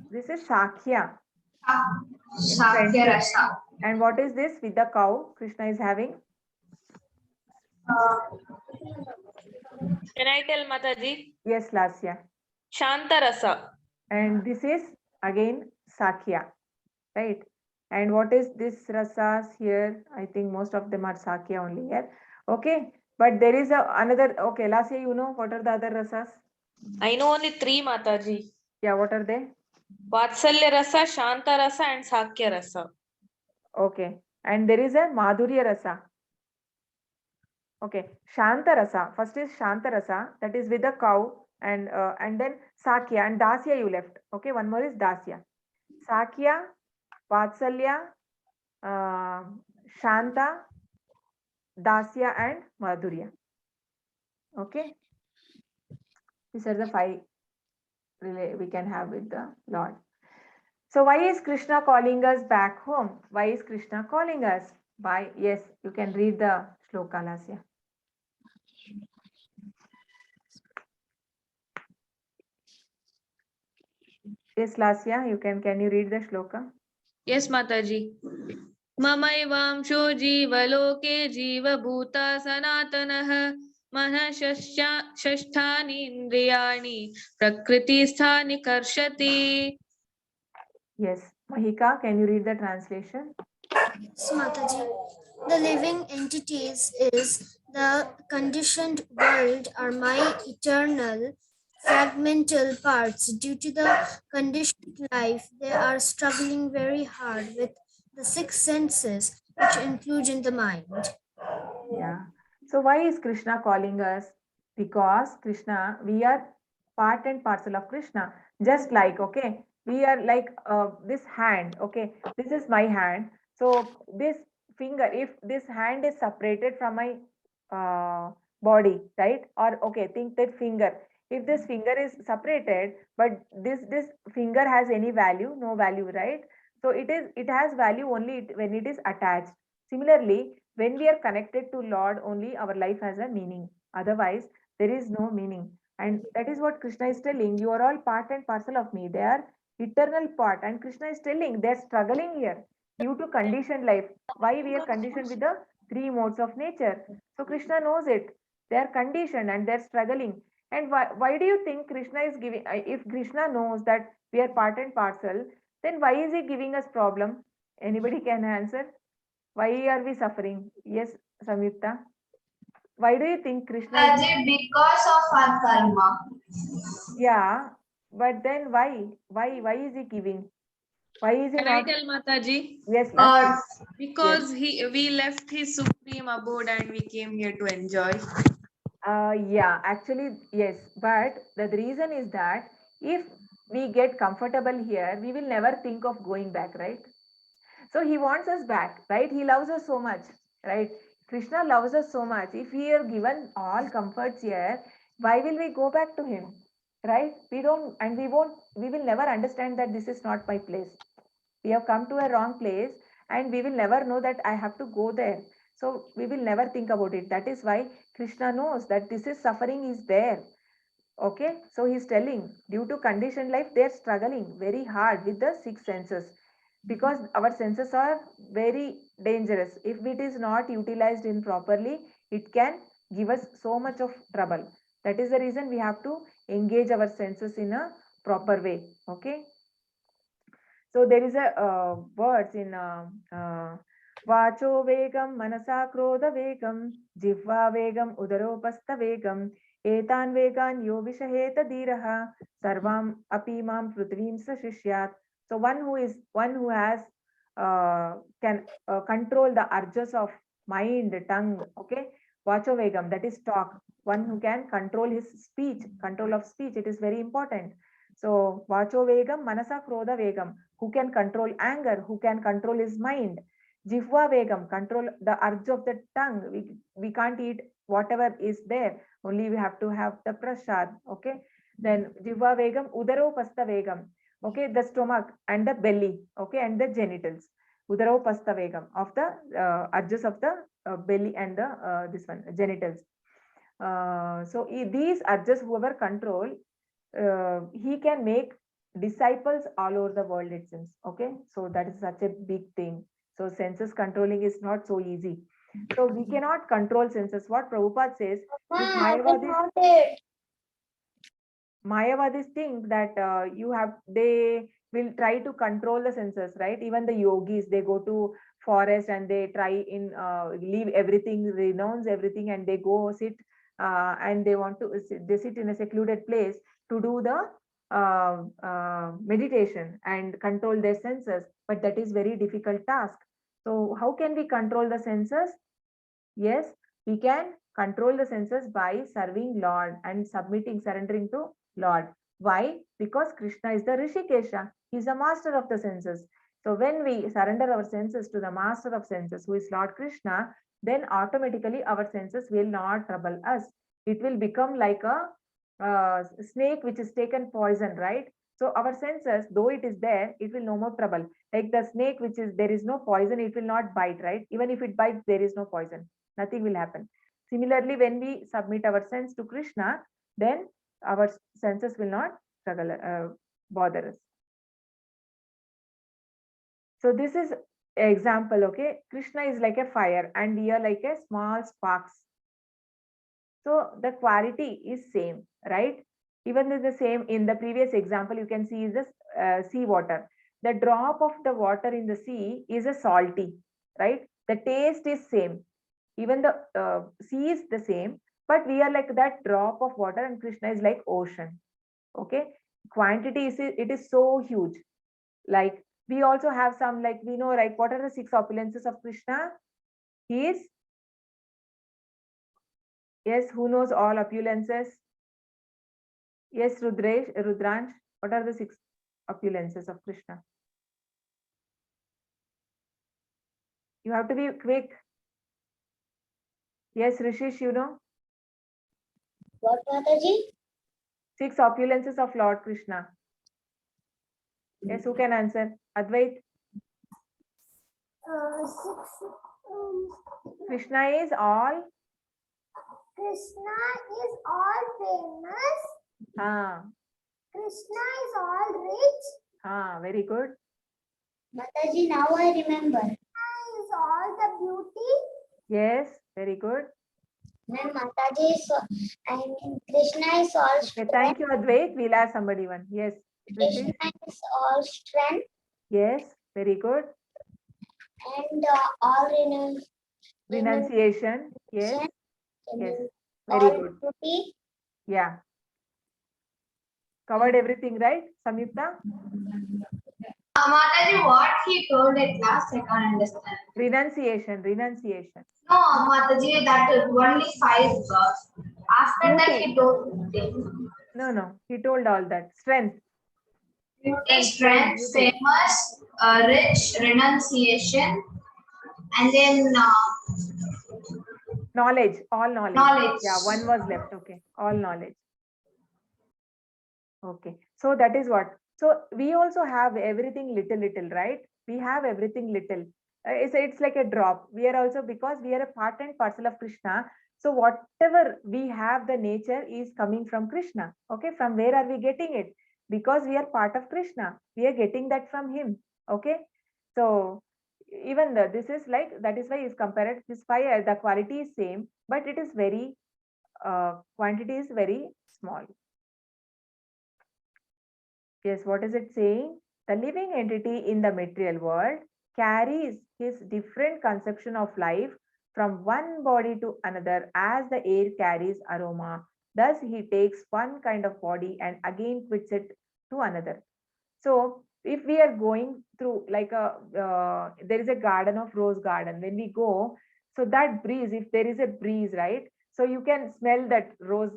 This is Shakhya. Shakhya Rasa. And what is this with the cow Krishna is having? Can I tell Mataji? Yes, Lasya. Shanta Rasa. And this is again Sakhya, right? And what is this rasas here? I think most of them are Sakhya only here. Okay, but there is another. Okay, Lasya, you know what are the other rasas? I know only 3, Mataji. Yeah, what are they? Vatsalya Rasa, Shanta Rasa, and Sakya Rasa. Okay, and there is a Madhurya Rasa. Okay, Shanta Rasa. First is Shanta Rasa, that is with the cow, and then Sakya and Dasya you left. Okay, one more is Dasya. Sakya, Vatsalya, Shanta, Dasya, and Madhurya. Okay, these are the 5 we can have with the Lord. So why is Krishna calling us back home? Why is Krishna calling us? Why? Yes, you can read the shloka, Lasya. Yes, Lasya, can you read the shloka? Yes, Mataji. ममैवांशो जीवलोके जीवभूता सनातनः मनः षष्ठानि इन्द्रियाणि प्रकृतिस्थानि कर्षति. Yes. Mahika, can you read the translation? Mataji, the living entities is the conditioned world are my eternal fragmental parts. Due to the conditioned life, they are struggling very hard with the six senses, which include in the mind. Yeah. So why is Krishna calling us? Because Krishna, we are part and parcel of Krishna. Just like, okay, we are like this hand, okay, this is my hand. So this finger, if this hand is separated from my body, right? Or okay, think that finger. If this finger is separated, but this finger has any value, no value, right? So it has value only when it is attached. Similarly, when we are connected to Lord, only our life has a meaning. Otherwise, there is no meaning. And that is what Krishna is telling. You are all part and parcel of me. They are eternal part. And Krishna is telling they're struggling here due to conditioned life. Why we are conditioned with the three modes of nature. So Krishna knows it. They are conditioned and they're struggling. And why do you think Krishna is giving, if Krishna knows that we are part and parcel, then why is he giving us problem? Anybody can answer? Why are we suffering? Yes, Samyukta. Why do you think Krishna is... Mataji, because of our karma. Yeah, but then why? Why is he giving? Why is he Can I not... tell Mataji? Yes, yes. Because we left his supreme abode and we came here to enjoy. Yeah, actually, yes. But the reason is that if we get comfortable here, we will never think of going back, right? So he wants us back, right? He loves us so much, right? Krishna loves us so much. If we are given all comforts here, why will we go back to him, right? We don't, and we won't, we will never understand that this is not my place. We have come to a wrong place and we will never know that I have to go there. So we will never think about it. That is why Krishna knows that this is suffering is there. Okay, so he's telling due to conditioned life, they're struggling very hard with the six senses because our senses are very dangerous. If it is not utilized in properly, it can give us so much of trouble. That is the reason we have to engage our senses in a proper way. Okay. So there is a words in Vacho vegam manasa krodha vegam jivva vegam udaropasta vegam etan vegan yo vishaheta dhiraha sarvam apimam prithvim sashishyat. So one who has can control the urges of mind, tongue, okay. Vacho vegam, that is talk. One who can control his speech, control of speech, it is very important. So vacho vegam manasa krodha vegam, who can control anger, who can control his mind. Jihva vegam, control the urge of the tongue. We can't eat whatever is there, only we have to have the prasad. Okay. Then jihva vegam udaro pasta vegam, okay, the stomach and the belly, okay, and the genitals. Udaro pasta vegam, of the urges of the belly and the this one genitals. So these urges whoever control, he can make disciples all over the world, it seems. Okay, so that is such a big thing. So senses controlling is not so easy. So we cannot control senses. What Prabhupada says, Mayavadis think that they will try to control the senses, right? Even the yogis, they go to forest and they try in leave everything, renounce everything, and they go sit and they sit in a secluded place to do the meditation and control their senses. But that is very difficult task. So how can we control the senses? Yes, we can control the senses by serving Lord and surrendering to Lord. Why? Because Krishna is the Rishikesha. He is the master of the senses. So when we surrender our senses to the master of senses, who is Lord Krishna, then automatically our senses will not trouble us. It will become like a snake which is taken poison, right? So our senses, though it is there, it will no more trouble. Like the snake, which is there is no poison, it will not bite, right? Even if it bites, there is no poison. Nothing will happen. Similarly, when we submit our sense to Krishna, then our senses will not struggle, bother us. So this is example, okay? Krishna is like a fire and we are like a small sparks. So the quality is same, right? Even though the same in the previous example, you can see is the sea water. The drop of the water in the sea is a salty, right? The taste is same. Even the sea is the same, but we are like that drop of water and Krishna is like ocean. Okay, quantity is it is so huge. Like we also have some, like we know, like what are the 6 opulences of Krishna? He is, yes, who knows all opulences? Yes, Rudransh, what are the 6 opulences of Krishna? You have to be quick. Yes, Rishish, you know, What, Mataji? 6 opulences of Lord Krishna. Yes, who can answer? Advait. Krishna is all. Krishna is all famous. Ah, Krishna is all rich. very good. Mataji, now I remember. Krishna is all the beauty. Yes, very good. Then Mataji is, Krishna is all Okay, strength. thank you, Advait. We'll ask somebody one. Yes, Krishna Rishish. is all strength Yes, very good. and all Renunciation. Yes, and yes, all very good. beauty. Yeah. Covered everything, right, Samyukta? Mataji, what he told at last, I can't understand. Renunciation. No, Mataji, that is only 5. After that, Beauty. he told beauty, No, he told all that. Strength, strength, beauty. famous, rich, renunciation, and then Knowledge, all knowledge. knowledge. Yeah, one was left. Okay, all knowledge. Okay, so that is what. So we also have everything little, right? We have everything little. It's like a drop. We are also, because we are a part and parcel of Krishna. So whatever we have, the nature is coming from Krishna. Okay, from where are we getting it? Because we are part of Krishna. We are getting that from him. Okay, so even this is like, that is why is compared this fire. The quality is same, but it is very quantity is very small. Yes, what is it saying? The living entity in the material world carries his different conception of life from one body to another as the air carries aroma. Thus, he takes one kind of body and again quits it to another. So, if we are going through like there is a garden of rose garden, when we go, so that breeze, if there is a breeze, right? So you can smell that rose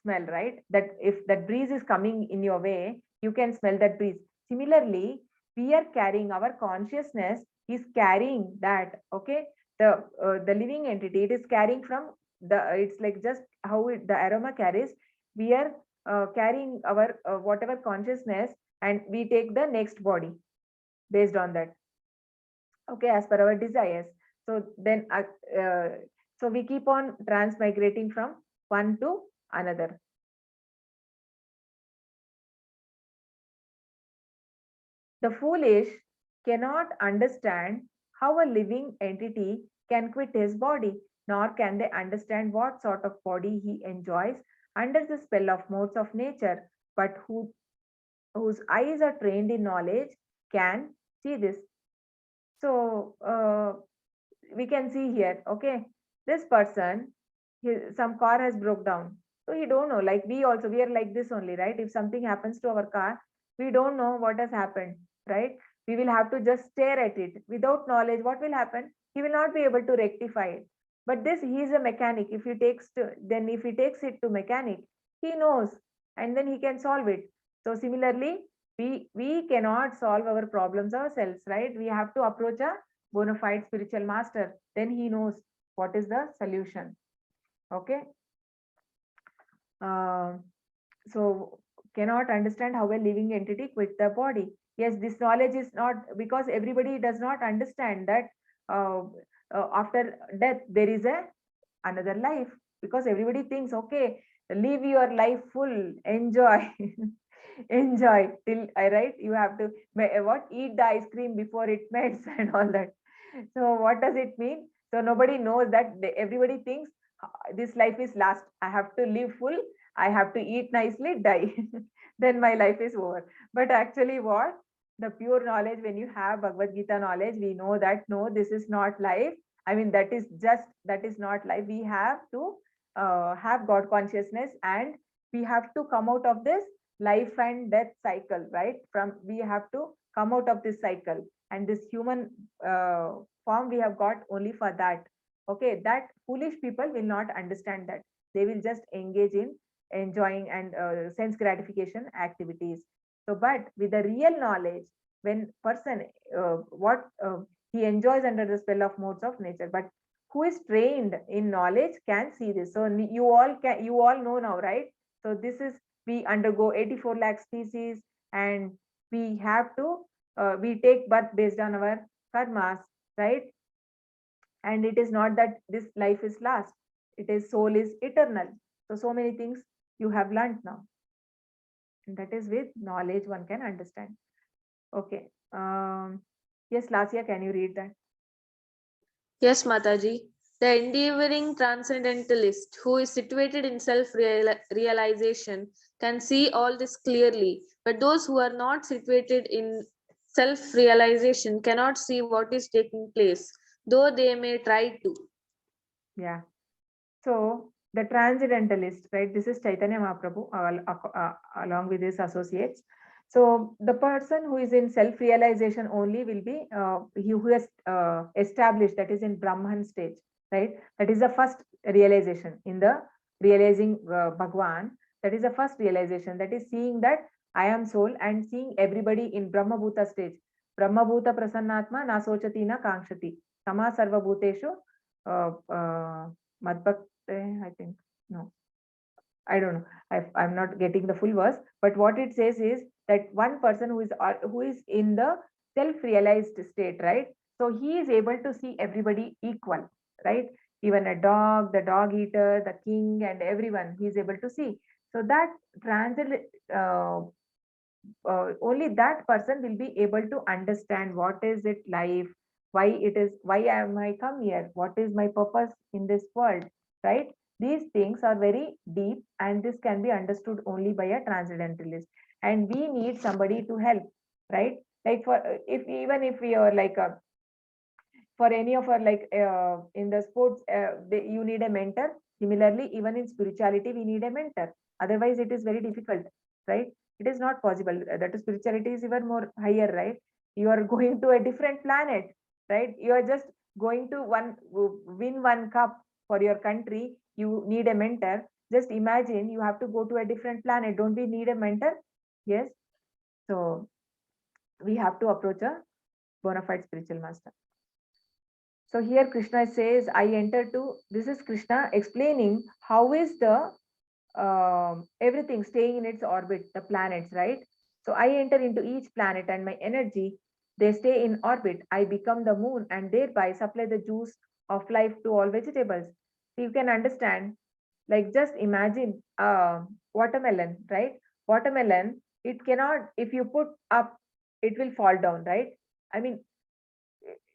smell, right? That if that breeze is coming in your way, you can smell that breeze. Similarly, we are carrying, our consciousness is carrying that, okay? The living entity, it is carrying from the, it's like just how the aroma carries. We are carrying our whatever consciousness, and we take the next body based on that, okay, as per our desires. So then so we keep on transmigrating from one to another. The foolish cannot understand how a living entity can quit his body, nor can they understand what sort of body he enjoys under the spell of modes of nature, but whose eyes are trained in knowledge can see this. So we can see here, okay, this person, some car has broke down. So he don't know, like we also, we are like this only, right? If something happens to our car, we don't know what has happened, right? We will have to just stare at it. Without knowledge, what will happen? He will not be able to rectify it. But this, he is a mechanic. If he takes it to mechanic, he knows, and then he can solve it. So similarly, we cannot solve our problems ourselves, right? We have to approach a bona fide spiritual master. Then he knows what is the solution. Okay. So cannot understand how a living entity quit the body. Yes, this knowledge is not, because everybody does not understand that after death there is a another life, because everybody thinks, okay, live your life full, enjoy. enjoy till I right. You have to eat the ice cream before it melts and all that. So what does it mean? So nobody knows that everybody thinks this life is last. I have to live full. I have to eat nicely, die. Then my life is over. But actually, what the pure knowledge, when you have Bhagavad Gita knowledge, we know that no, this is not life. I mean, that is not life. We have to have God consciousness, and we have to come out of this life and death cycle, right? We have to come out of this cycle, and this human form we have got only for that. Okay, that foolish people will not understand that. They will just engage in enjoying and sense gratification activities. So, but with the real knowledge, when person what he enjoys under the spell of modes of nature, but who is trained in knowledge can see this. So you all know now, right? So this is, we undergo 84 lakh species, and we have to we take birth based on our karmas, right? And it is not that this life is last, it is soul is eternal. So many things you have learned now, and that is with knowledge one can understand. Okay. Yes, Lasya, can you read that? Yes, Mataji. The endeavoring transcendentalist who is situated in self-realization can see all this clearly, but those who are not situated in self-realization cannot see what is taking place, though they may try to. Yeah. So the transcendentalist, right? This is Chaitanya Mahaprabhu along with his associates. So the person who is in self-realization only will be he who has established, that is in Brahman stage, right? That is the first realization in the realizing Bhagwan. That is the first realization, that is seeing that I am soul, and seeing everybody in Brahma Bhuta stage. Brahma Bhuta Prasannatma na sochati na kankshati. Sama sarva bhuteshu Madbhakte, I think. No, I don't know. I'm not getting the full verse, but what it says is that one person who is in the self-realized state, right? So he is able to see everybody equal, right? Even a dog, the dog eater, the king, and everyone he is able to see. So that only that person will be able to understand what is it life, why am I come here, what is my purpose in this world, right? These things are very deep, and this can be understood only by a transcendentalist, and we need somebody to help, right? Like for if even if we are like a, for any of our like in the sports you need a mentor. Similarly, even in spirituality we need a mentor, otherwise it is very difficult, right? It is not possible. That spirituality is even more higher, right? You are going to a different planet, right? You are just going to win one cup for your country, you need a mentor. Just imagine you have to go to a different planet, don't we need a mentor? Yes. So we have to approach a bona fide spiritual master. So here Krishna says, I enter to, this is Krishna explaining how is the everything staying in its orbit, the planets, right? So I enter into each planet, and my energy, they stay in orbit. I become the moon, and thereby supply the juice of life to all vegetables. So you can understand, like just imagine watermelon, right? Watermelon, it cannot, if you put up, it will fall down, right? I mean,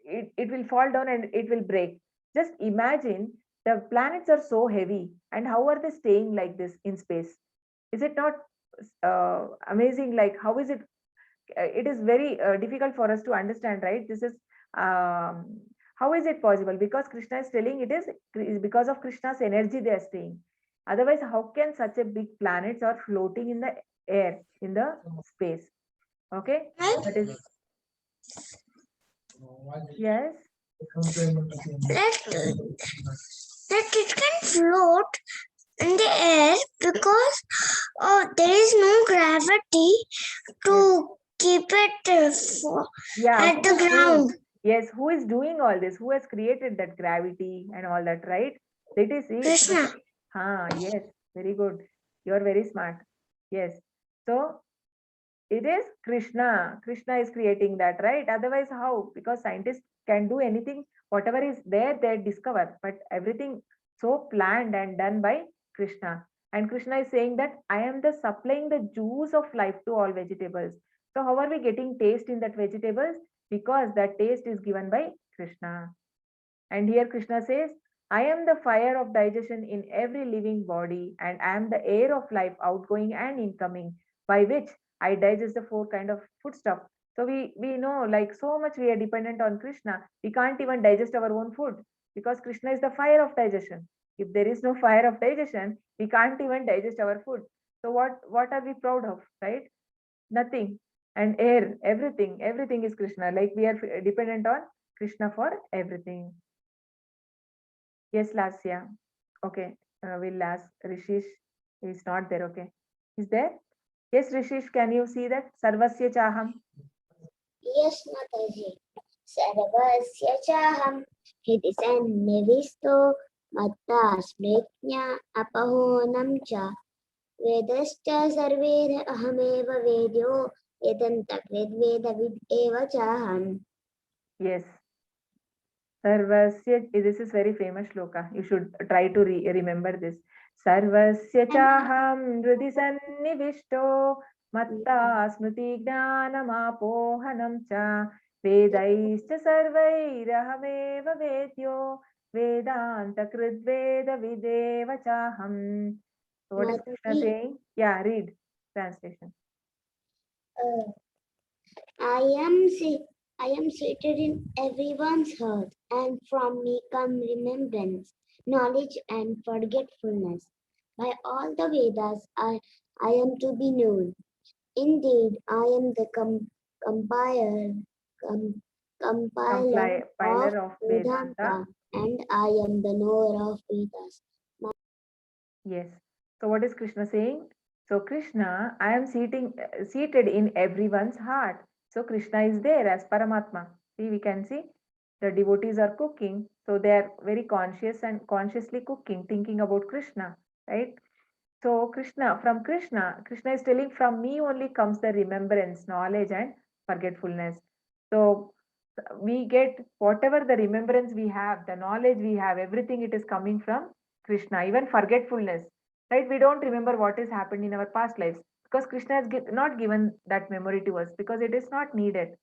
it will fall down and it will break. Just imagine, the planets are so heavy, and how are they staying like this in space? Is it not amazing? Like, how is it? It is very difficult for us to understand, right? This is how is it possible? Because Krishna is telling it is because of Krishna's energy they are staying. Otherwise, how can such a big planets are floating in the air, in the space? Okay, that is, yes. That it can float in the air because there is no gravity to keep it at the ground. Yes, who is doing all this? Who has created that gravity and all that, right? It is Krishna. Yes, very good. You are very smart. Yes. So it is Krishna. Krishna is creating that, right? Otherwise, how? Because scientists can do anything, whatever is there, they discover. But everything so planned and done by Krishna. And Krishna is saying that I am the supplying the juice of life to all vegetables. So how are we getting taste in that vegetables? Because that taste is given by Krishna. And here Krishna says, I am the fire of digestion in every living body, and I am the air of life outgoing and incoming, by which I digest the four kind of food stuff. So we know like so much we are dependent on Krishna. We can't even digest our own food because Krishna is the fire of digestion. If there is no fire of digestion, we can't even digest our food. So what are we proud of, right? Nothing. And air, everything is Krishna. Like we are dependent on Krishna for everything. Yes, Lasya. Okay, we'll ask Rishish. He's not there. Okay, he's there. Yes, Rishish. Can you see that? Sarvasya Chaham. Yes, Mataji. Sarvasya chaham hiti sannivisto matta smritnya apahonam cha vedascha sarveda ahameva vedyo etantak vedveda vid eva chaham. Yes. Sarvasya. This is very famous shloka. You should try to remember this. Sarvasya Chaham Hridi Sannivishto Matta Smriti Jnanamapohanam cha Vedaischa Sarvairahameva Vedyo Vedanta Kridveda Videva Chaham. So what is Krishna saying? Yeah, read translation. I am seated in everyone's heart, and from me come remembrance, knowledge, and forgetfulness. By all the Vedas, I am to be known. Indeed, I am the compiler of Vedanta, and I am the knower of Vedas. Yes. So what is Krishna saying? So Krishna, I am seated in everyone's heart. So Krishna is there as Paramatma. See, we can see the devotees are cooking. So they are very conscious and consciously cooking, thinking about Krishna, right? So Krishna is telling, from me only comes the remembrance, knowledge, and forgetfulness. So we get whatever the remembrance we have, the knowledge we have, everything it is coming from Krishna, even forgetfulness, right? We don't remember what has happened in our past lives because Krishna has not given that memory to us because it is not needed,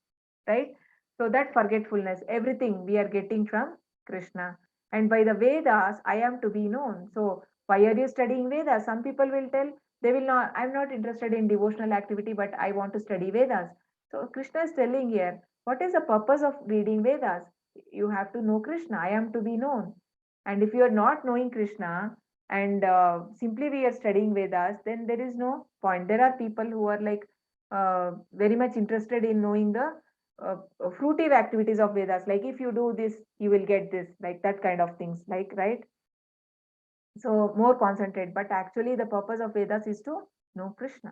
right? So that forgetfulness, everything we are getting from Krishna. And by the Vedas, I am to be known. So why are you studying Vedas? Some people will tell, they will not, I'm not interested in devotional activity, but I want to study Vedas. So Krishna is telling here, what is the purpose of reading Vedas? You have to know Krishna. I am to be known. And if you are not knowing Krishna and simply we are studying Vedas, then there is no point. There are people who are like very much interested in knowing the fruitive activities of Vedas. Like if you do this, you will get this, like that kind of things, like, right? So more concentrate, but actually the purpose of Vedas is to know Krishna.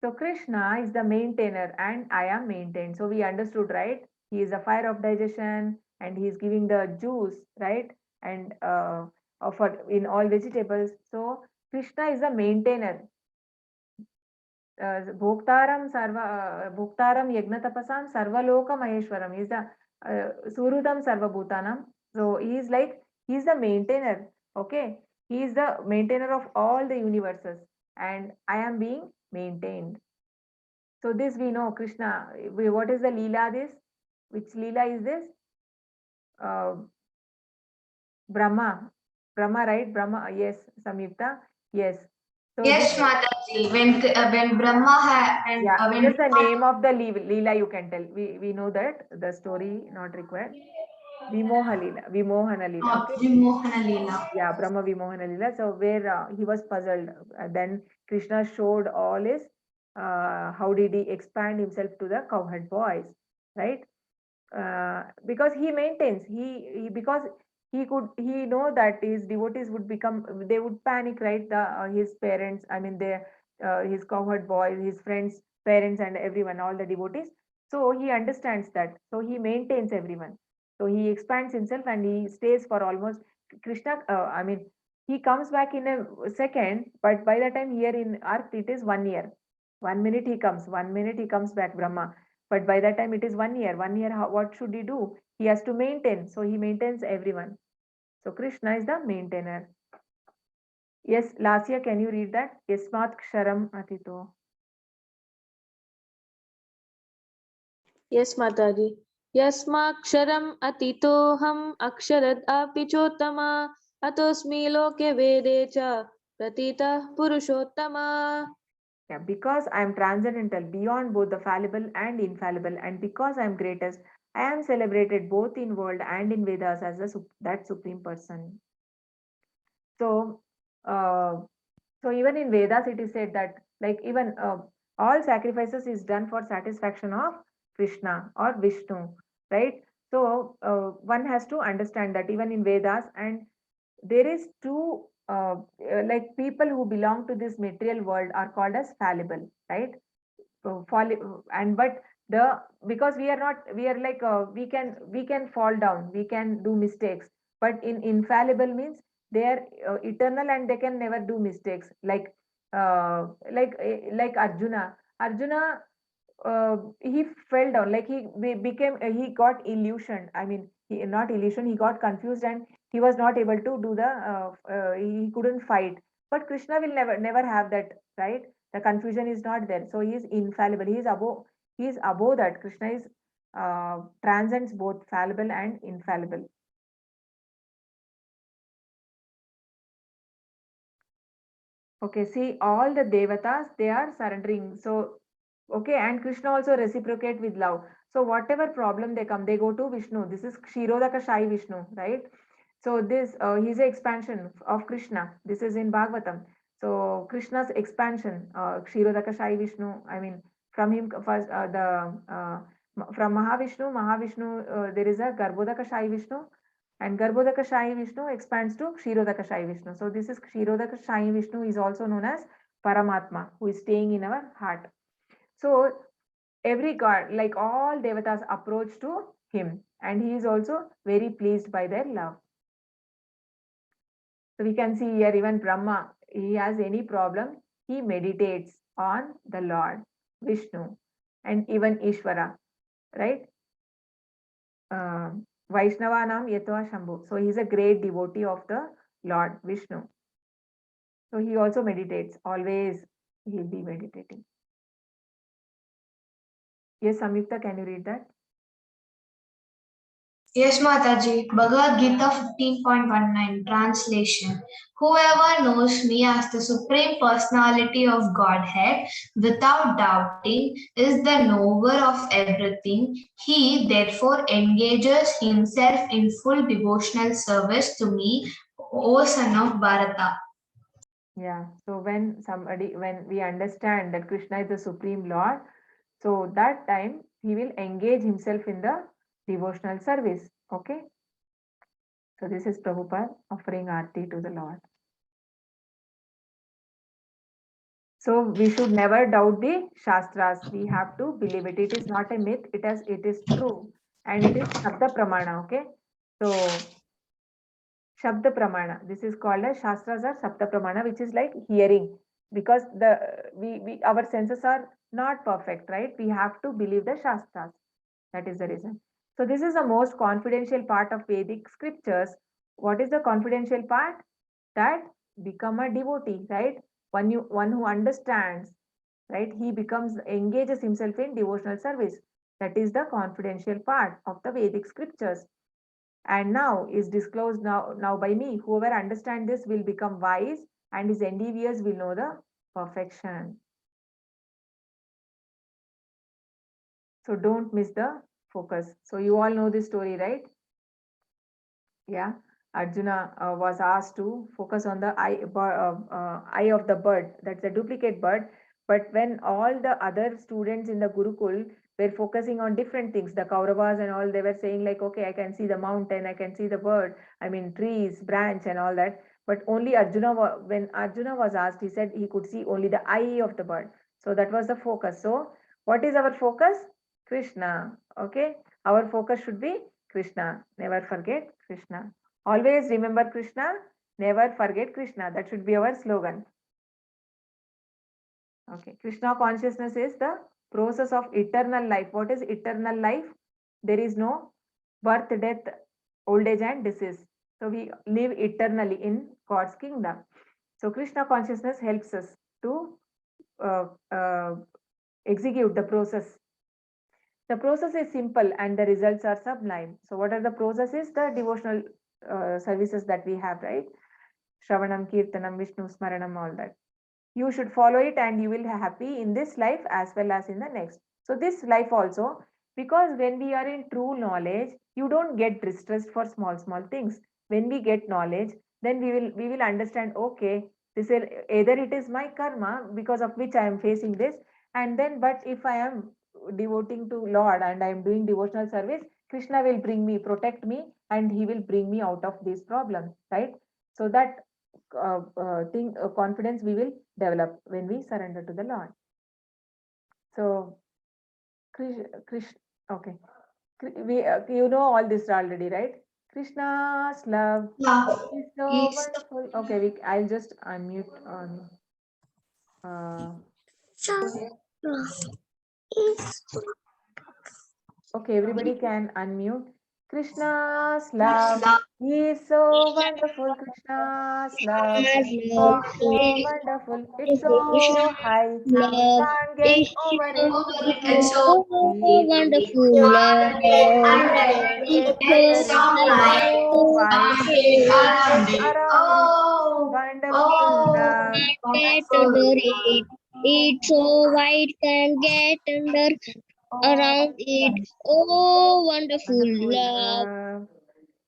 So Krishna is the maintainer and I am maintained. So we understood, right? He is a fire of digestion and he is giving the juice, right? And for in all vegetables. So Krishna is the maintainer. Bhoktaram Yagnatapasam Sarvaloka Maheshwaram. He is the Surudam Sarvabhutanam. So he is like, he is the maintainer. Okay. He is the maintainer of all the universes. And I am being maintained. So this we know, Krishna. What is the Leela this? Which Leela is this? Brahma. Brahma, right? Brahma, yes. Samyukta, yes. So yes, Mataji. When Brahma and yeah, when just the name of the Leela you can tell. We know that the story not required. Vimohana Leela. Okay. Vimohana Leela. Yeah, Brahma Vimohana Leela. So where he was puzzled, then Krishna showed all his how did he expand himself to the cowherd boys, right? Because he maintains, because he know that his devotees would become, they would panic, right? His parents, I mean his cowherd boys, his friends, parents, and everyone, all the devotees. So he understands that. So he maintains everyone. So he expands himself and he stays for almost Krishna. I mean, he comes back in a second, but by the time here in Earth, it is 1 year. 1 minute he comes, 1 minute he comes back, Brahma. But by that time it is 1 year. 1 year, what should he do? He has to maintain. So he maintains everyone. So Krishna is the maintainer. Yes, Lasya, can you read that? Yasmat ksharam atito. Yes, Mataji. Yasmaksharam atitoham aksharad api chottama atosmi loke vede cha pratita purushottama. Yeah, because I am transcendental, beyond both the fallible and infallible, and because I am greatest, I am celebrated both in world and in Vedas as that supreme person. So, uh, so even in Vedas, it is said that like even all sacrifices is done for satisfaction of Krishna or Vishnu, right? So one has to understand that even in Vedas, and there is two like people who belong to this material world are called as fallible, right? And but the because we are not we are like we can fall down, we can do mistakes, but in infallible means they are eternal and they can never do mistakes, like Arjuna he fell down, like became he got illusioned, I mean he not illusion, he got confused and he was not able to do the he couldn't fight. But Krishna will never have that, right? The confusion is not there, so he is infallible, he is above that. Krishna is transcends both fallible and infallible. Okay, see all the devatas, they are surrendering. So, okay, and Krishna also reciprocate with love. So whatever problem they come, they go to Vishnu. This is Kshirodaka Shai Vishnu, right? So this he's an expansion of Krishna. This is in Bhagavatam. So Krishna's expansion, Kshirodaka Shai Vishnu. I mean, from him first from Mahavishnu, there is a Garbhodaka Shai Vishnu, and Garbhodaka Shai Vishnu expands to Kshirodaka Shai Vishnu. So this is Kshirodaka Shai Vishnu is also known as Paramatma, who is staying in our heart. So every god, like all devatas, approach to him, and he is also very pleased by their love. So we can see here even Brahma, he has any problem, he meditates on the Lord Vishnu, and even Ishvara, right? Vaishnavanam Yatva Shambhu. So he's a great devotee of the Lord Vishnu. So he also meditates, always he'll be meditating. Yes, Samyukta, can you read that? Yes, Mataji. Bhagavad Gita 15.19 translation. Whoever knows me as the Supreme Personality of Godhead without doubting is the knower of everything. He therefore engages himself in full devotional service to me, O son of Bharata. Yeah. So when we understand that Krishna is the Supreme Lord, so that time he will engage himself in the devotional service. Okay. So this is Prabhupada offering Aarti to the Lord. So we should never doubt the Shastras. We have to believe it. It is not a myth. It is true. And it is Shabda Pramana. Okay. So Shabda Pramana. This is called as Shastras or Shabda Pramana, which is like hearing. Because we our senses are not perfect, right? We have to believe the Shastras. That is the reason. So this is the most confidential part of Vedic scriptures. What is the confidential part? That become a devotee, right? One who understands, right? He engages himself in devotional service. That is the confidential part of the Vedic scriptures. And now is disclosed now by me. Whoever understands this will become wise, and his endeavors will know the perfection. So don't miss the focus. So you all know this story, right? Yeah. Arjuna was asked to focus on the eye of the bird. That's a duplicate bird. But when all the other students in the Gurukul were focusing on different things, the Kauravas and all, they were saying like, okay, I can see the mountain, I can see the bird, I mean trees, branch and all that. But only Arjuna, when Arjuna was asked, he said he could see only the eye of the bird. So that was the focus. So what is our focus? Krishna. Okay. Our focus should be Krishna. Never forget Krishna. Always remember Krishna, never forget Krishna. That should be our slogan. Okay, Krishna consciousness is the process of eternal life. What is eternal life? There is no birth, death, old age and disease. So we live eternally in God's kingdom. So Krishna consciousness helps us to execute the process. The process is simple and the results are sublime. So what are the processes? The devotional services that we have, right? Shravanam, Kirtanam, Vishnu Smaranam, all that. You should follow it and you will be happy in this life as well as in the next. So this life also, because when we are in true knowledge, you don't get distressed for small things. When we get knowledge, then we will understand, okay, this is either it is my karma because of which I am facing this, and then but if I am devoting to Lord and I am doing devotional service, Krishna will bring me, protect me, and he will bring me out of these problems, right? So that confidence we will develop when we surrender to the Lord. So Krishna, okay, we you know all this already, right? Krishna's love is so wonderful. Okay, I'll just unmute on. Okay, everybody can unmute. Krishna's love is so wonderful. Krishna's love is so wonderful. It's so high. Can't get over it. It's so wonderful. It's so high. Wide. Around it. Oh, Wonderful love. Get under it. It's so wide, can get under around it. Oh, wonderful love. love.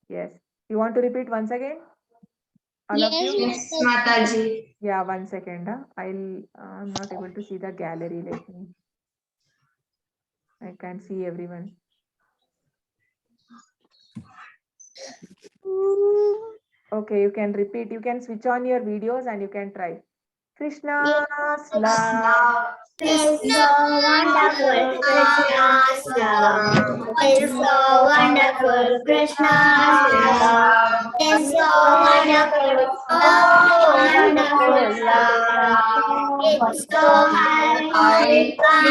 Yes. You want to repeat once again? All of Yes, you? yes, Mataji. Yeah, 1 second. I'm not able to see the gallery. Let me. I can't see everyone. Okay, you can repeat. You can switch on your videos and you can try. Krishna's love It's so wonderful. Krishna's love. It's so wonderful. Krishna's love. It's so wonderful. Oh, wonderful love. It's so high. It can't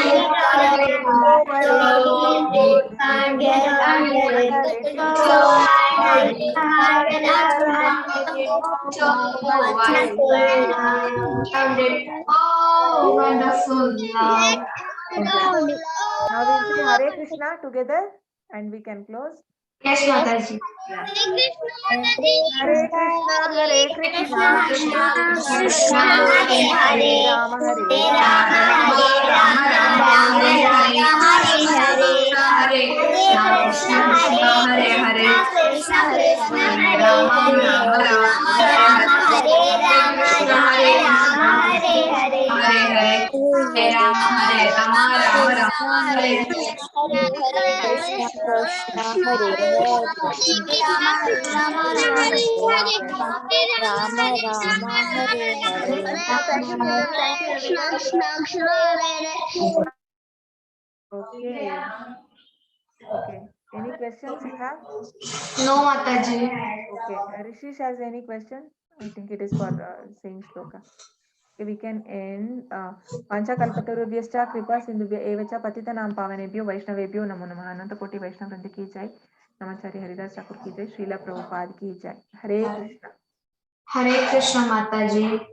get under it. It's so high. It can't get under it. So wonderful love. Oh, wonderful love. Okay. Now we'll say Hare Krishna together and we can close. Yes, Mataji. Yeah. Hare Hare Krishna, Hare Krishna, Krishna, Hare Hare, Rama, Hare Rama, Rama, Rama, Hare Hare, Hare Krishna, Hare Hare, Krishna Krishna, Hare Rama, Rama, Rama, Hare Rama, Hare Hare, Hare Hare, Hare Rama, Hare Rama, Rama Rama, Hare Thank you, children. Thank you, everyone. Okay. Okay. Any questions you have? No, Mataji. Okay. Rishish has any question? I think it is for saying shloka. Okay, we can end. Pancha kalpatarubhyascha kripa sindhubhya evacha patitanam pavanebhyo vaishnavebhyo namo namah. Ananta koti Vaishnav Vrinda ki jai. Namacharya Haridas Thakur ki jai. Srila Prabhupada ki jai. Hare Krishna. Hare Krishna, Mataji.